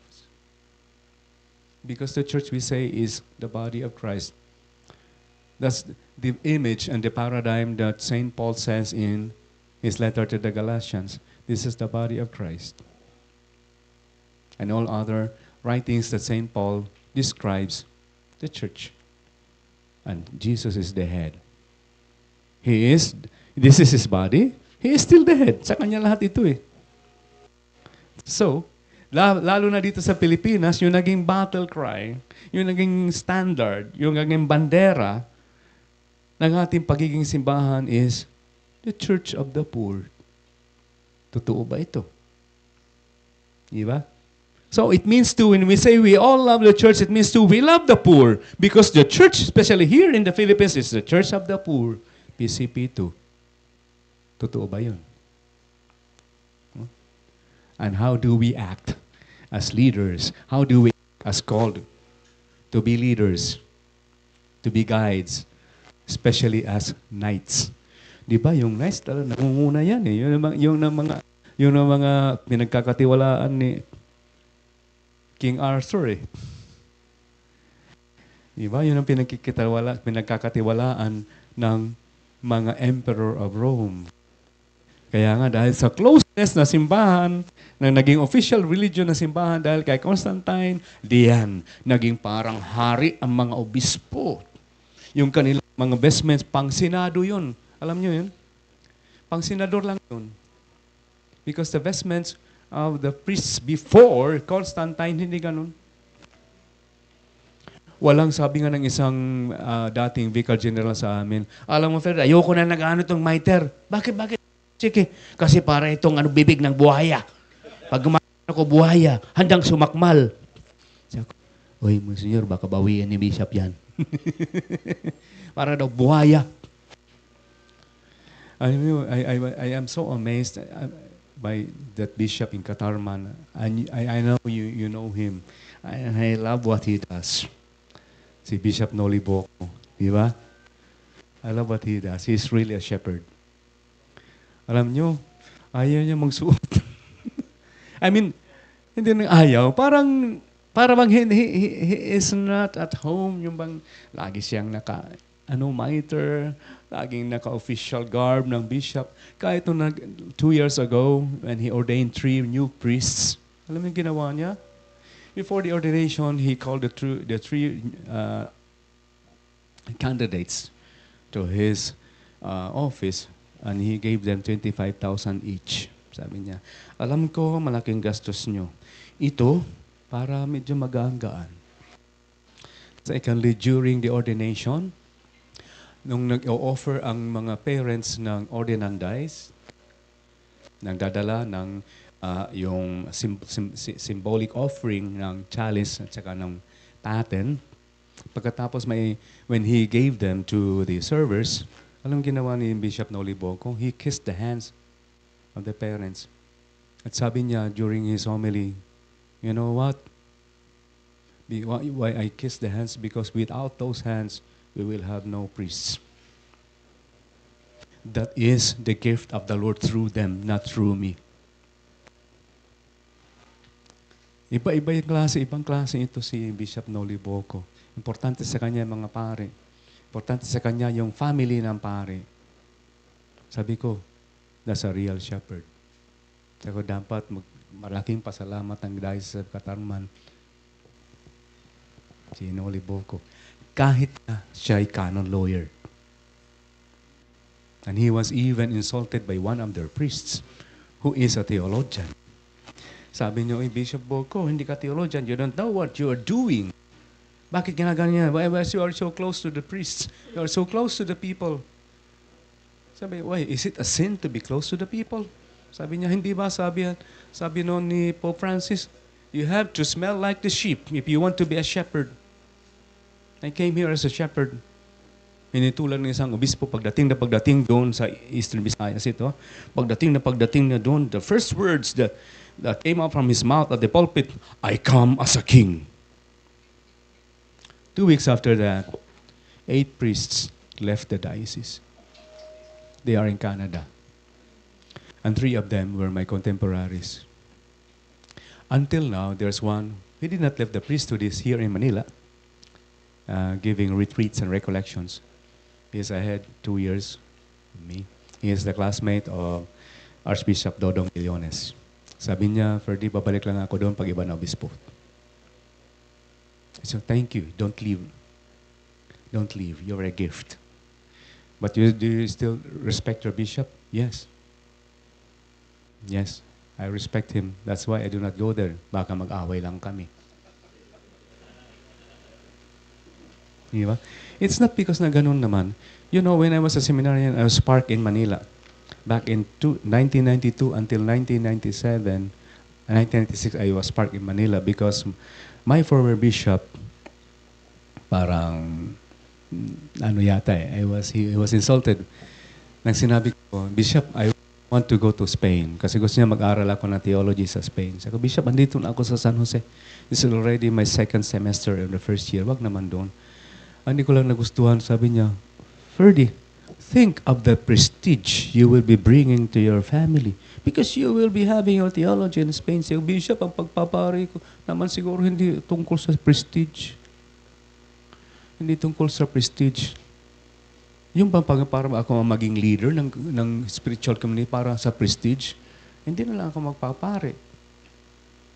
Because the church, we say, is the body of Christ. That's the image and the paradigm that St. Paul says in his letter to the Galatians. This is the body of Christ. And all other writings that St. Paul describes the church. And Jesus is the head. This is his body. He is still the head. Sa kanya lahat ito eh. So, lalo na dito sa Pilipinas, yung naging battle cry, yung naging standard, yung naging bandera ng ating pagiging simbahan is the Church of the Poor. Totoo ba ito? Diba? So it means to, when we say we all love the church, it means to we love the poor. Because the church, especially here in the Philippines, is the Church of the Poor. PCP2. Totoo ba yun? And how do we act as leaders? How do we act as called to be leaders, to be guides, especially as knights? Di ba yung knights talaga nangunguna yan eh. Yung mga pinagkakatiwalaan ni King Arthur eh. Di ba? Yun ang pinagkakatiwalaan ng mga emperor of Rome. Kaya nga dahil sa closeness na simbahan, ng naging official religion na simbahan dahil kay Constantine, diyan naging parang hari ang mga obispo. Yung kanilang mga vestments, pang senado yun. Alam nyo yun? Pang senador lang yun. Because the vestments of the priests before Constantine, hindi ganun. Walang sabi nga ng isang dating vicar general sa amin, alam mo, Fred, ayoko na nag-ano itong mitre. Bakit? Sige, kasi para itong bibig ng buhaya. Pag gumawa ko buhaya, handang sumakmal. Sabi ko, oy, Monsignor, baka bawian ni Bishop yan. Para daw buhaya. I am so amazed by that bishop in Katarman. I know you know him. I love what he does. Si Bishop Noli Boko. Di ba? I love what he does. He's really a shepherd. Alam nyo, ayaw niya magsuot. I mean, hindi nang ayaw. Parang he is not at home. Yung bang, lagi siyang mitre, laging naka-official garb ng bishop. Kahit 2 years ago, when he ordained 3 new priests, alam mo yung ginawa niya? Before the ordination, he called the 3 candidates to his office, and he gave them 25,000 each. Sabi niya, alam ko malaking gastos nyo. Ito, para medyo magaan-gaan. Secondly, during the ordination, nung nag-o-offer ang mga parents ng ordinandies, nagdadala ng yung symbolic offering ng chalice at saka ng paten. Pagkatapos when he gave them to the servers, alam ginawa ni Bishop Noli Boko? He kissed the hands of the parents. At sabi niya during his homily, you know what? Why I kiss the hands? Because without those hands, we will have no priests. That is the gift of the Lord through them, not through me. Iba-iba yung ibang klase ito si Bishop Noli Boko. Importante sa kanya mga pare. Importante sa kanya yung family ng pare. Sabi ko, that's a real shepherd. Sabi ko, dapat malaking pasalamat ang Diocese of Katarman. Si Noli Boko. Kahit na siya ay canon lawyer. And he was even insulted by one of their priests who is a theologian. Sabi niyo, Bishop Boko, hindi ka theologian. You don't know what you are doing. Bakit ginagano niya? Why you are so close to the priests? You are so close to the people. Sabi, why? Is it a sin to be close to the people? Sabi niya, hindi ba? Sabi noon ni Pope Francis, you have to smell like the sheep if you want to be a shepherd. I came here as a shepherd. Pinitulan ng isang obispo pagdating doon sa Eastern Visayas ito. Pagdating na doon, the first words that came out from his mouth at the pulpit, I come as a king. 2 weeks after that, 8 priests left the diocese. They are in Canada. And 3 of them were my contemporaries. Until now, there's one, he did not leave the priesthood, is here in Manila, giving retreats and recollections. He's ahead 2 years of me. He is the classmate of Archbishop Dodong Millones. Sabi niya, Ferdy, babalik lang ako doon pag iba na obispo. So, thank you. Don't leave. Don't leave. You're a gift. But do you still respect your bishop? Yes. Yes. I respect him. That's why I do not go there. Baka mag-away lang kami. Diba? It's not because na ganun naman. You know, when I was a seminarian, I was sparked in Manila. Back in 1992 until 1997, 1996, I was sparked in Manila because my former bishop, parang, he was insulted. Nang sinabi ko, Bishop, I want to go to Spain. Kasi gusto niya mag-aral ako ng theology sa Spain. Sabi ko, Bishop, andito na ako sa San Jose. This is already my 2nd semester in the 1st year. Wag naman doon. Hindi ko lang nagustuhan. Sabi niya, Ferdy, think of the prestige you will be bringing to your family because you will be having your theology in Spain. Sabi, Bishop, ang pagpapari ko naman siguro hindi tungkol sa prestige. Hindi tungkol sa prestige. Yung para ako maging leader ng spiritual community para sa prestige, hindi na lang ako magpapare.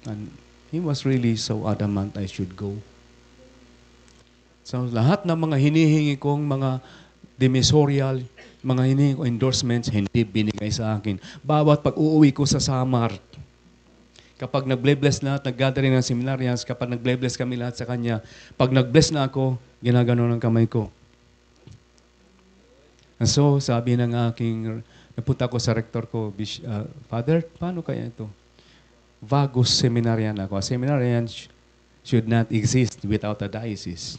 And he was really so adamant I should go. So lahat ng mga hinihingi kong mga demisorial, mga hinihingi kong endorsements, hindi binigay sa akin. Bawat pag-uuwi ko sa Samar, kapag nag-bless lahat, nag-gathering ng seminarians, kapag nag-bless kami lahat sa kanya, pag nag-bless na ako, ginagano ng kamay ko. And so, sabi ng aking, napunta ko sa rektor ko, Father, paano kaya ito? Vagus seminarian ako. A seminarian should not exist without a diocese.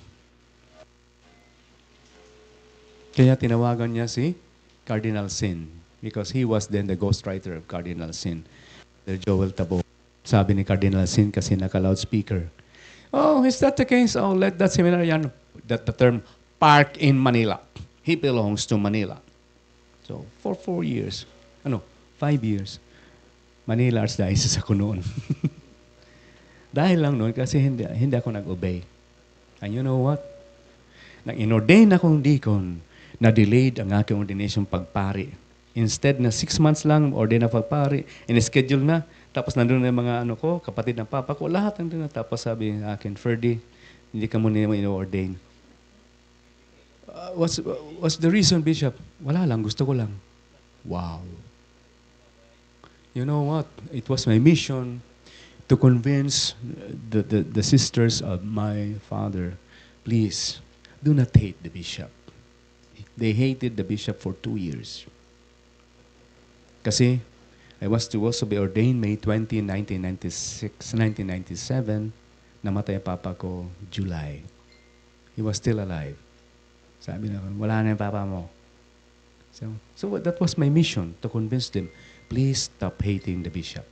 Kaya tinawagan niya si Cardinal Sin because he was then the ghostwriter of Cardinal Sin, the Joel Tabo. Sabi ni Cardinal Sin kasi naka-loudspeaker, "Oh, is that the case? Oh, let that seminarian," that the term, "park in Manila. He belongs to Manila." So, for 4 years, 5 years, Manila Archdiocese ako noon. Dahil lang noon kasi hindi ako nag-obey. And you know what? Nang inordain akong deacon, na-delayed ang aking ordination pagpari. Instead na 6 months lang, ordain na pagpari, in-schedule na, tapos nandun na yung mga kapatid ng papa ko, lahat nandun na. Tapos sabi ng akin, "Ferdy, hindi ka muna naman ino-ordain." What's the reason, Bishop? Wala lang, gusto ko lang. Wow. You know what? It was my mission to convince the sisters of my father, please, do not hate the bishop. They hated the bishop for 2 years. Kasi I was to also be ordained May 20, 1997. Namatay ang papa ko July. He was still alive. Sabi na, "Wala na yung papa mo." So that was my mission, to convince them, please stop hating the bishop.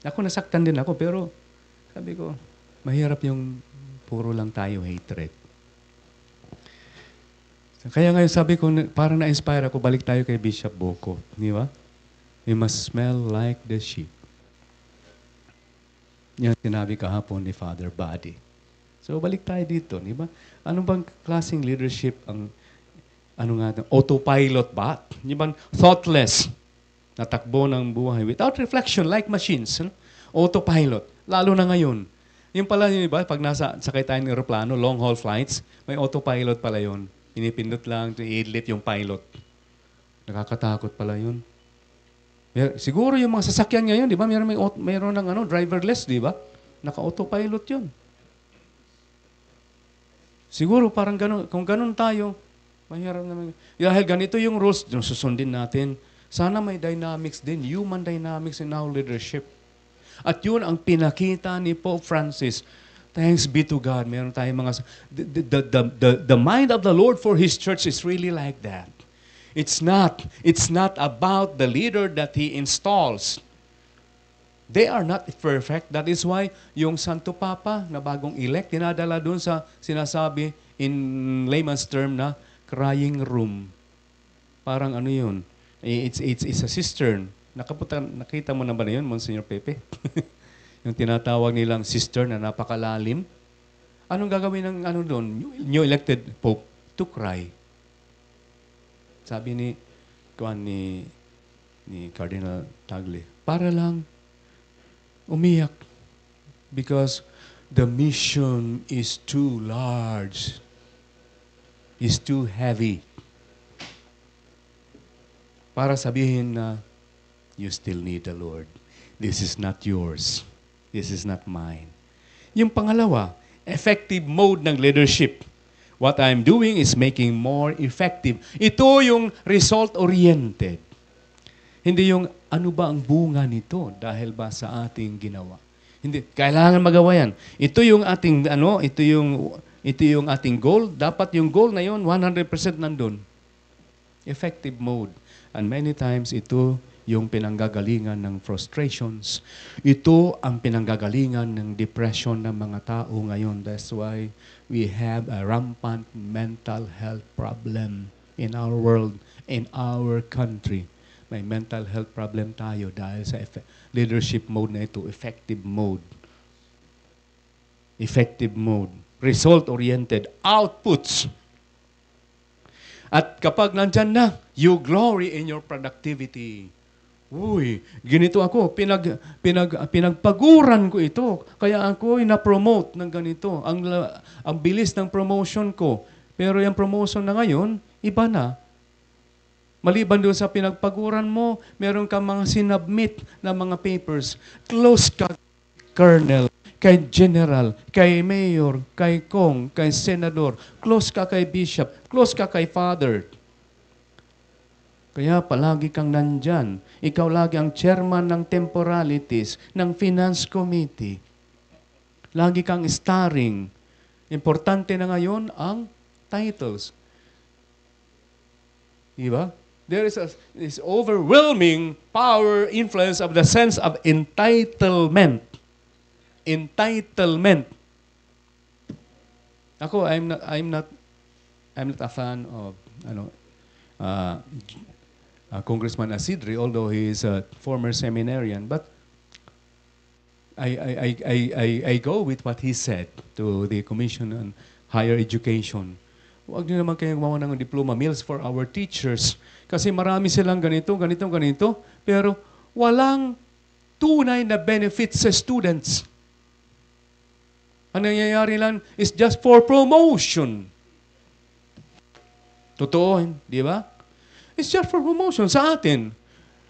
Ako nasaktan din ako, pero sabi ko, mahirap yung puro lang tayo hatred. Kaya ngayon sabi ko, parang na-inspire ako, balik tayo kay Bishop Boko. Di ba? We must smell like the sheep. Yan sinabi kahapon ni Father Buddy. So balik tayo dito, di ba? Ano bang klaseng leadership ang, autopilot ba? Di ba? Thoughtless. Natakbo ng buhay without reflection, like machines. Autopilot. Lalo na ngayon. Yung pala, di ba? Pag sakay tayo ng aeroplano, long haul flights, may autopilot pala yun. Pinipindot lang, i-idlit yung pilot. Nakakatakot pala yun. Siguro yung mga sasakyan ngayon, di ba? Mayroon ng driverless, di ba? Naka-autopilot yun. Siguro parang ganun. Kung ganun tayo, mahirap naman. Dahil ganito yung rules, susundin natin. Sana may dynamics din, human dynamics in our leadership. At yun ang pinakita ni Pope Francis. Thanks be to God. Meron tayong mga... The mind of the Lord for His church is really like that. It's not about the leader that He installs. They are not perfect. That is why yung Santo Papa na bagong elect, tinadala doon sa sinasabi in layman's term na crying room. Parang yun? It's a cistern. Nakita mo na ba na yun, Monsignor Pepe? Yung tinatawag nilang cistern na napakalalim. Anong gagawin ng doon? New elected Pope to cry. Sabi ni Cardinal Tagle, para lang umiyak because the mission is too large, is too heavy. Para sabihin na, you still need the Lord. This is not yours. This is not mine. Yung pangalawa, effective mode ng leadership. What I'm doing is making more effective. Ito yung result-oriented. Hindi yung ano ba ang bunga nito dahil ba sa ating ginawa. Hindi, kailangan magawa yan. Ito yung ating ito yung ating goal. Dapat yung goal na yon 100% nandun. Effective mode. And many times ito yung pinanggagalingan ng frustrations. Ito ang pinanggagalingan ng depression ng mga tao ngayon. That's why we have a rampant mental health problem in our world, in our country. May mental health problem tayo dahil sa leadership mode na ito, effective mode. Effective mode. Result-oriented. Outputs. At kapag nandyan na, you glory in your productivity. Uy, ganito ako, pinagpaguran ko ito, kaya ako ay na-promote ng ganito. Ang bilis ng promotion ko. Pero yung promotion na ngayon, iba na. Maliban doon sa pinagpaguran mo, meron kang mga sinubmit na mga papers. Close ka kay colonel, kay general, kay mayor, kay kong, kay senador. Close ka kay bishop, close ka kay father. Kaya palagi kang nandyan. Ikaw lagi ang chairman ng temporalities, ng finance committee. Lagi kang starring. Importante na ngayon ang titles. Diba? There is this overwhelming power, influence of the sense of entitlement. Entitlement. Ako, I'm not a fan of uh, Congressman Asidri, although he is a former seminarian, but I go with what he said to the Commission on Higher Education. Huwag niyo naman kayong gumawa ng diploma mills for our teachers. Kasi marami silang ganito, pero walang tunay na benefits sa students. Ang nangyayari lang is just for promotion. Totoo, di ba? It's just for promotion sa atin.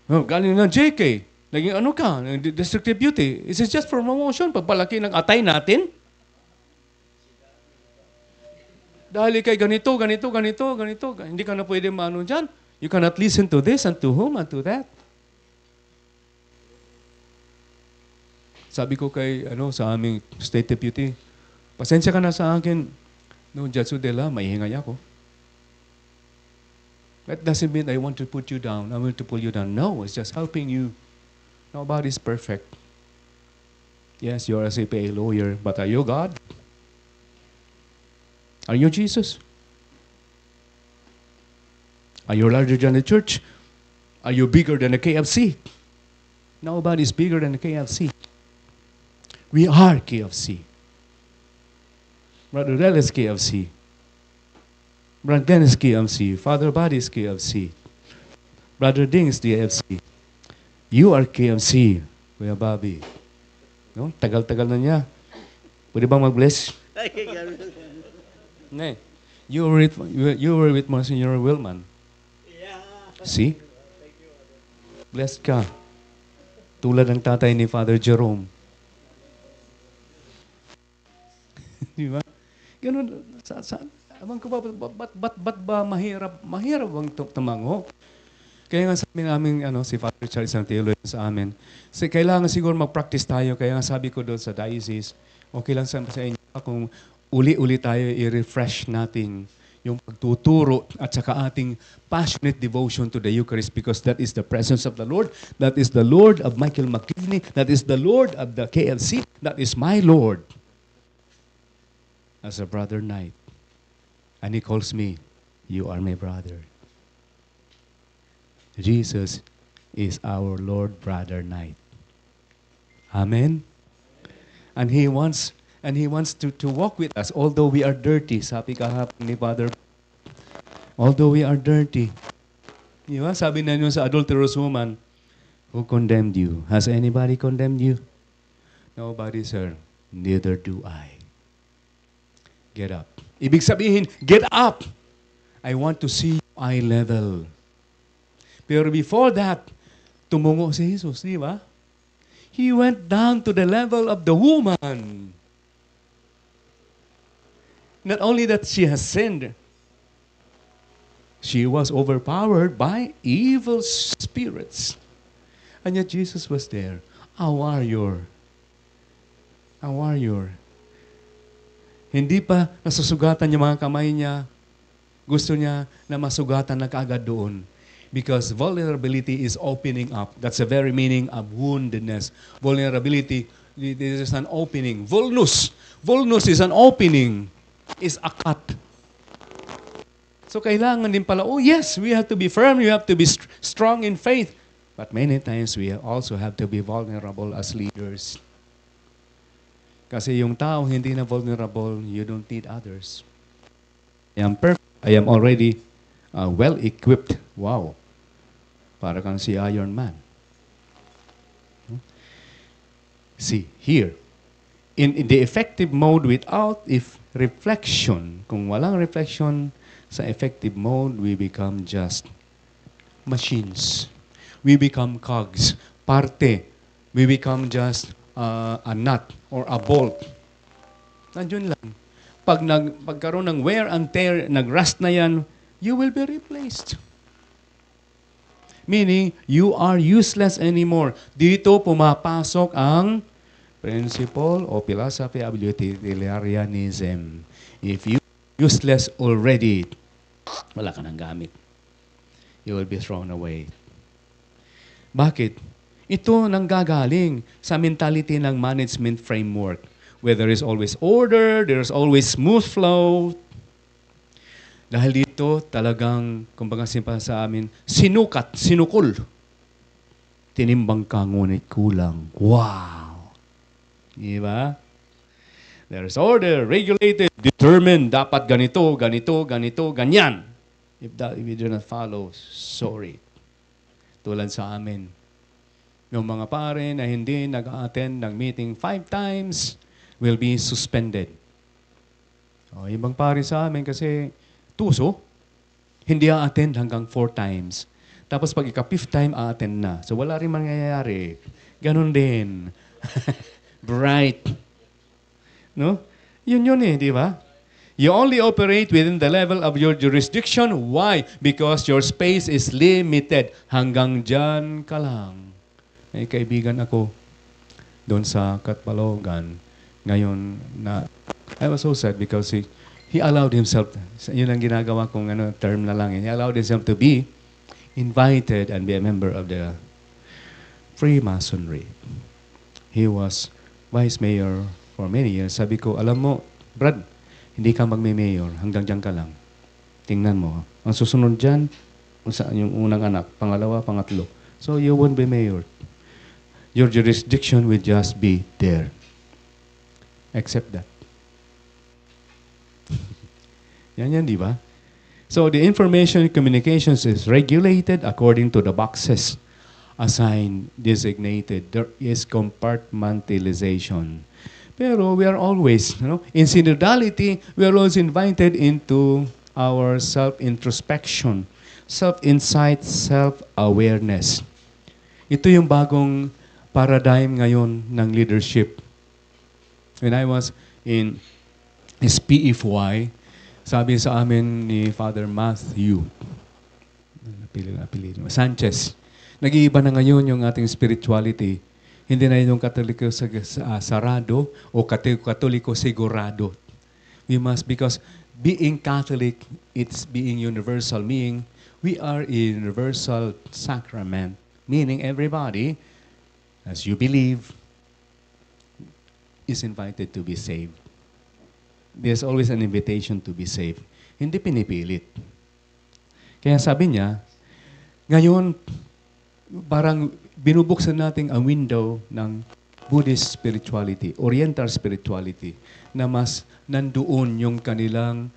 Galing ng JK, naging ano ka, district deputy. Is it just for promotion? Pagpalaki ng atay natin? Dahil kay ganito. Hindi ka na pwede maano dyan. You cannot listen to this and to whom and to that. Sabi ko kay sa aming state deputy, pasensya ka na sa akin. No, Judge Udela, maihingay ako. That doesn't mean I want to put you down. I want to pull you down. No, it's just helping you. Nobody's perfect. Yes, you're a CPA lawyer, but are you God? Are you Jesus? Are you larger than the church? Are you bigger than the KFC? Nobody's bigger than the KFC. We are KFC. Brother Rel is KFC. Brother Ben is KFC. Father Buddy is KFC. Brother Ding is KFC. You are KFC, Kuya Bobby. No? Tagal-tagal na niya. Pwede bang mag-bless? Nay, you were with Monsignor Wilman. Yeah. See? Blessed ka. Tulad ng tatay ni Father Jerome. Di ba? Ganun, abang ko ba't ba mahirap bang tumango? Kaya nga sabi namin, si Father Charles Santillo sa amin, kailangan siguro mag-practice tayo, kaya nga sabi ko doon sa diocese, okay lang sa inyo kung uli-uli tayo i-refresh natin yung pagtuturo at saka ating passionate devotion to the Eucharist because that is the presence of the Lord. That is the Lord of Michael McKinney. That is the Lord of the KLC. That is my Lord. As a brother knight. And he calls me, you are my brother. Jesus is our Lord, brother knight. Amen? And He wants to walk with us, although we are dirty. Sabi kahapon ni Father, although we are dirty. Di ba? Sabi na sa adulterous woman, who condemned you? Has anybody condemned you? Nobody, sir. Neither do I. Get up. Ibig sabihin, get up. I want to see you eye level. Pero before that, tumungo si Jesus, di ba? He went down to the level of the woman. Not only that she has sinned, she was overpowered by evil spirits. And yet Jesus was there. A warrior. A warrior. Hindi pa nasusugatan yung mga kamay niya. Gusto niya na masugatan na kaagad doon. Because vulnerability is opening up. That's the very meaning of woundedness. Vulnerability, this is an opening. Vulnus. Vulnus is an opening. Is a cut. So kailangan din pala, oh yes, we have to be firm. We have to be strong in faith. But many times we also have to be vulnerable as leaders. Kasi yung tao hindi na vulnerable, you don't need others. I am perfect. I am already well-equipped. Wow. Para kang si Iron Man. See, here. In the effective mode without reflection, kung walang reflection sa effective mode, we become just machines. We become cogs. Parte. We become just a nut or a bolt. Nandiyon lang. Pagkaroon ng wear and tear, nag-rust na yan, you will be replaced. Meaning, you are useless anymore. Dito pumapasok ang principle o philosophy of utilitarianism. If you useless already, wala ka nang gamit. you will be thrown away. Bakit? Ito nanggagaling sa mentality ng management framework, where there is always order, there is always smooth flow. Dahil dito talagang, kumbaga simpa sa amin, sinukat, sinukol. Tinimbang ka ngunit kulang. Wow! Diba? There is order, regulated, determined. Dapat ganito, ganito, ganito, ganyan. If you do not follow, sorry. Tulad sa amin. Yung mga pare na hindi nag-attend ng meeting 5 times will be suspended. O, ibang pare sa amin kasi tuso, hindi a-attend hanggang 4 times. Tapos pag ika-5th time, a-attend na. So wala rin mangyayari. Ganon din. Bright. No? Yun eh, di ba? You only operate within the level of your jurisdiction. Why? Because your space is limited. Hanggang dyan ka lang. May kaibigan ako doon sa Katbalogan. Ngayon, I was so sad because he allowed himself, yun ang ginagawa kong term na lang. He allowed himself to be invited and be a member of the Freemasonry. He was vice mayor for many years. Sabi ko, alam mo, Brad, hindi ka magme-mayor, hanggang dyan ka lang. Tingnan mo. Ang susunod dyan, yung unang anak, pangalawa, pangatlo. So you won't be mayor. Your jurisdiction will just be there. Accept that. Yan, di ba? So the information communications is regulated according to the boxes assigned, designated. There is compartmentalization. Pero we are always, in synodality, we are always invited into our self-introspection, self-insight, self-awareness. Ito yung bagong paradigm ngayon ng leadership. When I was in SPFY, sabi sa amin ni Father Matthew Sanchez, nag-iiba na ngayon yung ating spirituality. Hindi na yung katoliko sarado o katoliko sigurado. We must, because being Catholic, it's being universal, meaning we are a universal sacrament, meaning everybody, as you believe, is invited to be saved. There's always an invitation to be saved. Hindi pinipilit. Kaya sabi niya, ngayon, parang binubuksan natin ang window ng Buddhist spirituality, Oriental spirituality, na mas nandoon yung kanilang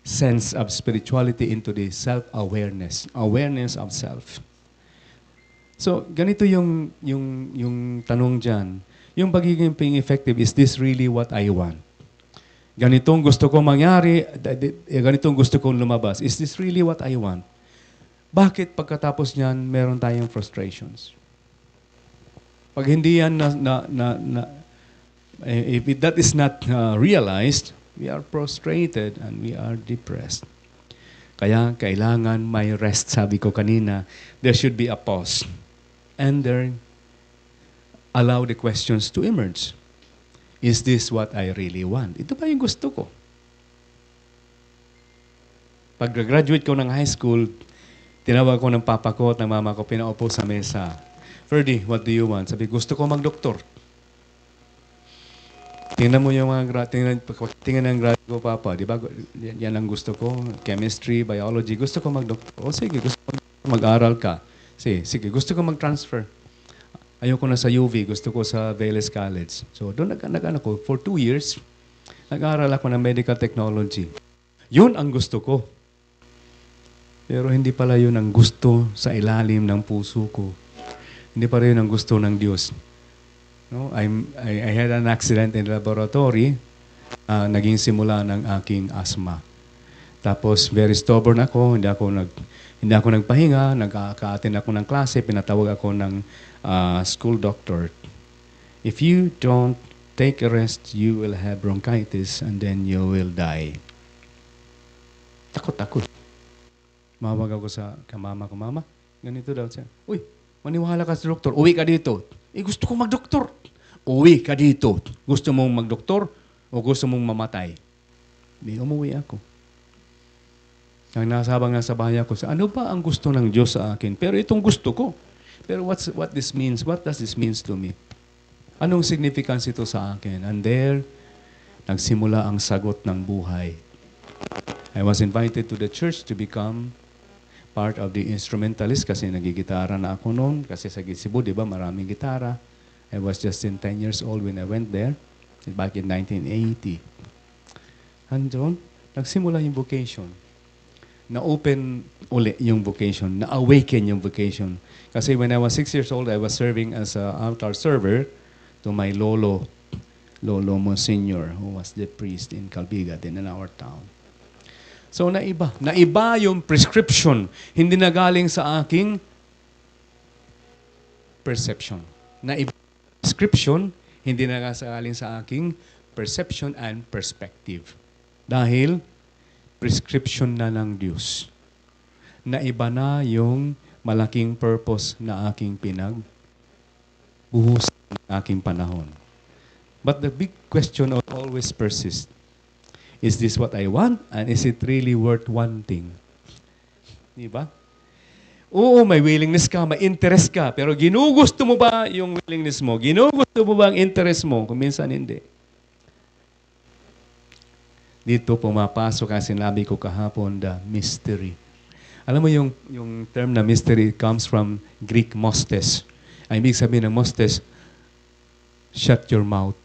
sense of spirituality into the self-awareness, awareness of self. So, ganito yung tanong dyan. Yung pagiging being effective, is this really what I want? Ganitong gusto kong mangyari, ganitong gusto kong lumabas. Is this really what I want? Bakit pagkatapos niyan, meron tayong frustrations? Pag hindi yan if that is not realized, we are frustrated and we are depressed. Kaya kailangan may rest, sabi ko kanina. There should be a pause. And then, allow the questions to emerge. Is this what I really want? Ito ba yung gusto ko? Pag graduate ko ng high school, tinawag ko ng papa ko at ng mama ko, pinaupo sa mesa. Ferdy, what do you want? Sabi, gusto ko mag-doktor. Tingnan mo yung mga tingnan ng grad ko, papa. Di ba? Yan ang gusto ko. Chemistry, biology. Gusto ko mag-doktor. O sige, gusto ko mag-aral ka. Sige, gusto ko mag-transfer. Ayoko na sa UV. Gusto ko sa Vélez College. So, doon nag-ano ko. For 2 years, nag-aral ako ng medical technology. Yun ang gusto ko. Pero hindi pala yun ang gusto sa ilalim ng puso ko. Hindi pala yun ang gusto ng Diyos. No? I had an accident in the laboratory. Naging simula ng aking asthma. Tapos very stubborn ako. Hindi ako nagpahinga. Nagka-attend ako ng klase. Pinatawag ako ng school doctor. If you don't take a rest, you will have bronchitis and then you will die. Takot. Mawag ako sa kamama ko, mama, ganito daw siya. Uy, maniwala ka sa doktor, uwi ka dito. Gusto ko mag-doktor. Uwi ka dito. Gusto mong mag-doktor o gusto mong mamatay? Di, umuwi ako. Ang nasabang nasa bahay ako, ano ba ang gusto ng Diyos sa akin? Pero itong gusto ko. Pero what this means? What does this means to me? Anong significance ito sa akin? And there, nagsimula ang sagot ng buhay. I was invited to the church to become part of the instrumentalist kasi nagigitara na ako noon. Kasi sa Cebu, di ba, maraming gitara. I was just 10 years old when I went there, back in 1980. And doon, nagsimula yung vocation. Na-open uli yung vocation, na-awaken yung vocation. Kasi when I was 6 years old, I was serving as an altar server to my Lolo Monsignor, who was the priest in Calbigat, in our town. So naiba yung prescription, hindi na galing sa aking perception. Naiba prescription, hindi na galing sa aking perception and perspective. Dahil prescription na ng Diyos. Naiba na yung malaking purpose na aking pinagbuhos ng aking panahon. But the big question always persists. Is this what I want? And is it really worth wanting? Di ba? Oo, may willingness ka, may interest ka, pero ginugusto mo ba yung willingness mo? Ginugusto mo ba ang interest mo? Kung minsan hindi. Dito pumapasok ang sinabi ko kahapon, the mystery. Alam mo yung term na mystery comes from Greek mostes. Ang ibig sabihin ng mostes, shut your mouth,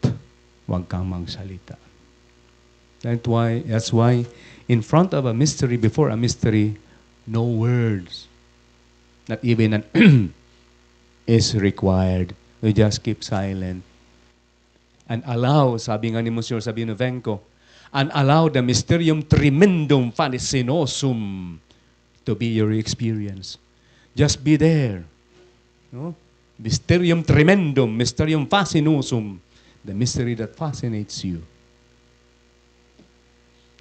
huwag kang magsalita. That's why in front of a mystery, before a mystery, no words, not even an is required. We just keep silent and allow, sabi nga ni Monsignor Sabino Venco, and allow the mysterium tremendum fascinosum to be your experience. Just be there. No? Mysterium tremendum, mysterium fascinosum, the mystery that fascinates you.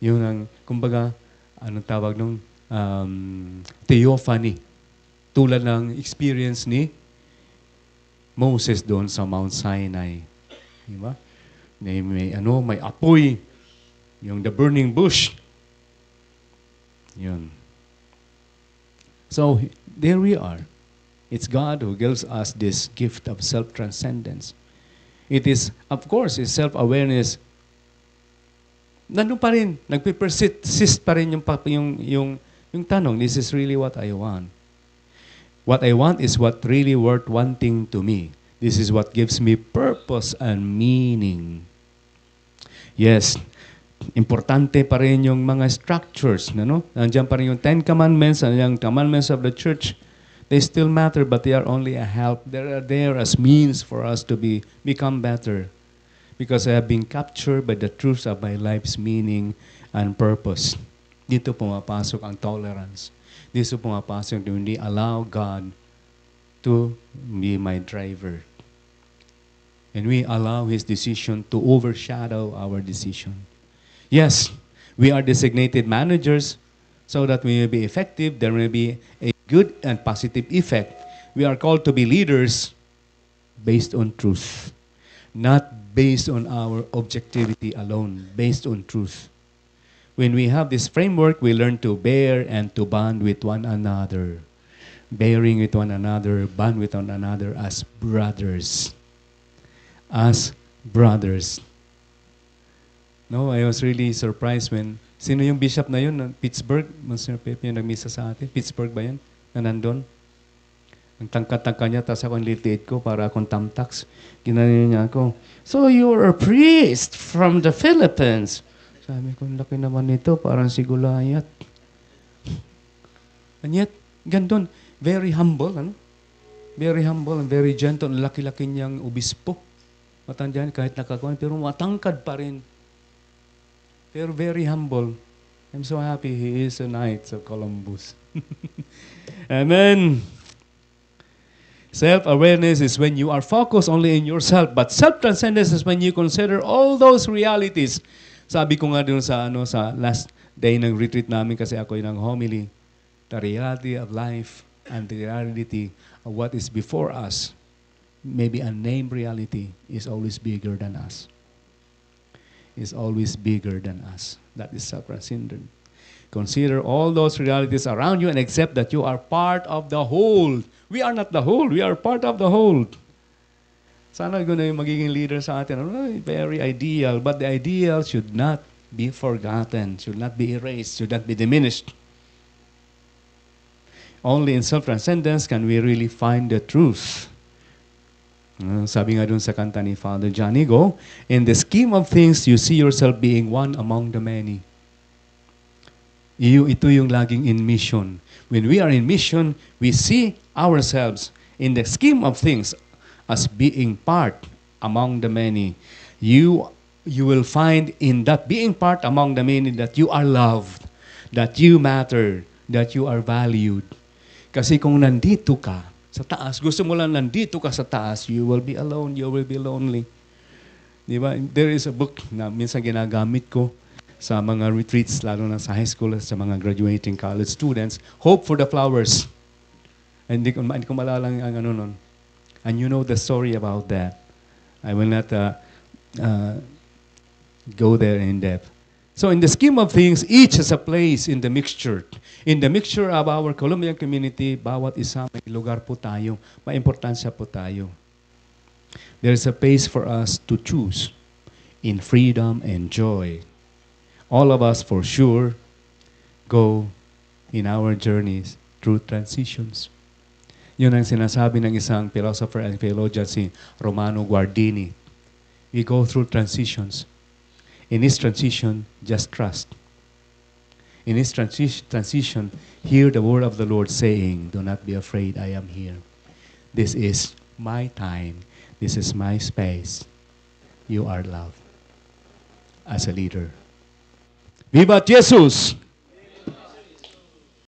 Yun ang, kumbaga, anong tawag nung theophany. Tulad ng experience ni Moses doon sa Mount Sinai. Diba? May apoy. Yung the burning bush. Yun. So, there we are. It's God who gives us this gift of self-transcendence. It is, of course, is self-awareness. Nandun pa rin, nagpe-persist pa rin yung tanong, this is really what I want. What I want is what really worth wanting to me. This is what gives me purpose and meaning. Yes, importante pa rin yung mga structures, no? Nandiyan pa rin yung 10 Commandments, and yung Commandments of the Church. They still matter, but they are only a help. They are there as means for us to become better. Because I have been captured by the truths of my life's meaning and purpose. Dito pumapasok ang tolerance. Dito pumapasok yung hindi allow God to be my driver. And we allow His decision to overshadow our decision. Yes, we are designated managers so that we may be effective. There may be a good and positive effect. We are called to be leaders based on truth, not based on our objectivity alone, based on truth. When we have this framework, we learn to bear and to bond with one another. Bearing with one another, bond with one another as brothers. As brothers. No, I was really surprised when, sino yung bishop na yun, ng Pittsburgh, Monsignor Pepe, yung nagmisa sa atin, Pittsburgh ba yan, na nandun? Ang tangka-tangka niya, tapos ako ang liit ko para akong tamtax. Ginanyan niya ako, so you're a priest from the Philippines. Sabi ko, laki naman nito, parang si Goliath. And yet, gandun, very humble, ano? Very humble and very gentle, laki-laki niyang obispo. Matandaan, kahit nakakuan, pero matangkad pa rin. Pero very humble. I'm so happy he is a Knight of Columbus. Amen. Self-awareness is when you are focused only in yourself, but self-transcendence is when you consider all those realities. Sabi ko nga dun sa last day ng retreat namin kasi ako yung homily, the reality of life and the reality of what is before us, maybe a named reality, is always bigger than us. Is always bigger than us. That is self-transcendent. Consider all those realities around you and accept that you are part of the whole. We are not the whole. We are part of the whole. Sana gano'n yung magiging leader sa atin. Very ideal. But the ideal should not be forgotten, should not be erased, should not be diminished. Only in self-transcendence can we really find the truth. Sabi nga dun sa kanta ni Father John Igo, in the scheme of things, you see yourself being one among the many. Ito yung laging in mission. When we are in mission, we see ourselves in the scheme of things as being part among the many. You will find in that being part among the many that you are loved, that you matter, that you are valued. Kasi kung nandito ka sa taas, gusto mo lang nandito ka sa taas, you will be alone, you will be lonely. Di ba? There is a book na minsan ginagamit ko sa mga retreats, lalo na sa high school, sa mga graduating college students, Hope for the Flowers. Hindi ko malala ang ano nun. And you know the story about that. I will not go there in depth. So in the scheme of things, each has a place in the mixture. In the mixture of our Colombian community, bawat isa may lugar po tayo, may importansya po tayo. There is a place for us to choose in freedom and joy. All of us, for sure, go in our journeys through transitions. Yun ang sinasabi ng isang philosopher and theologian, si Romano Guardini. We go through transitions. In this transition, just trust. In this transition, hear the word of the Lord saying, do not be afraid, I am here. This is my time. This is my space. You are loved as a leader. Viva Jesus!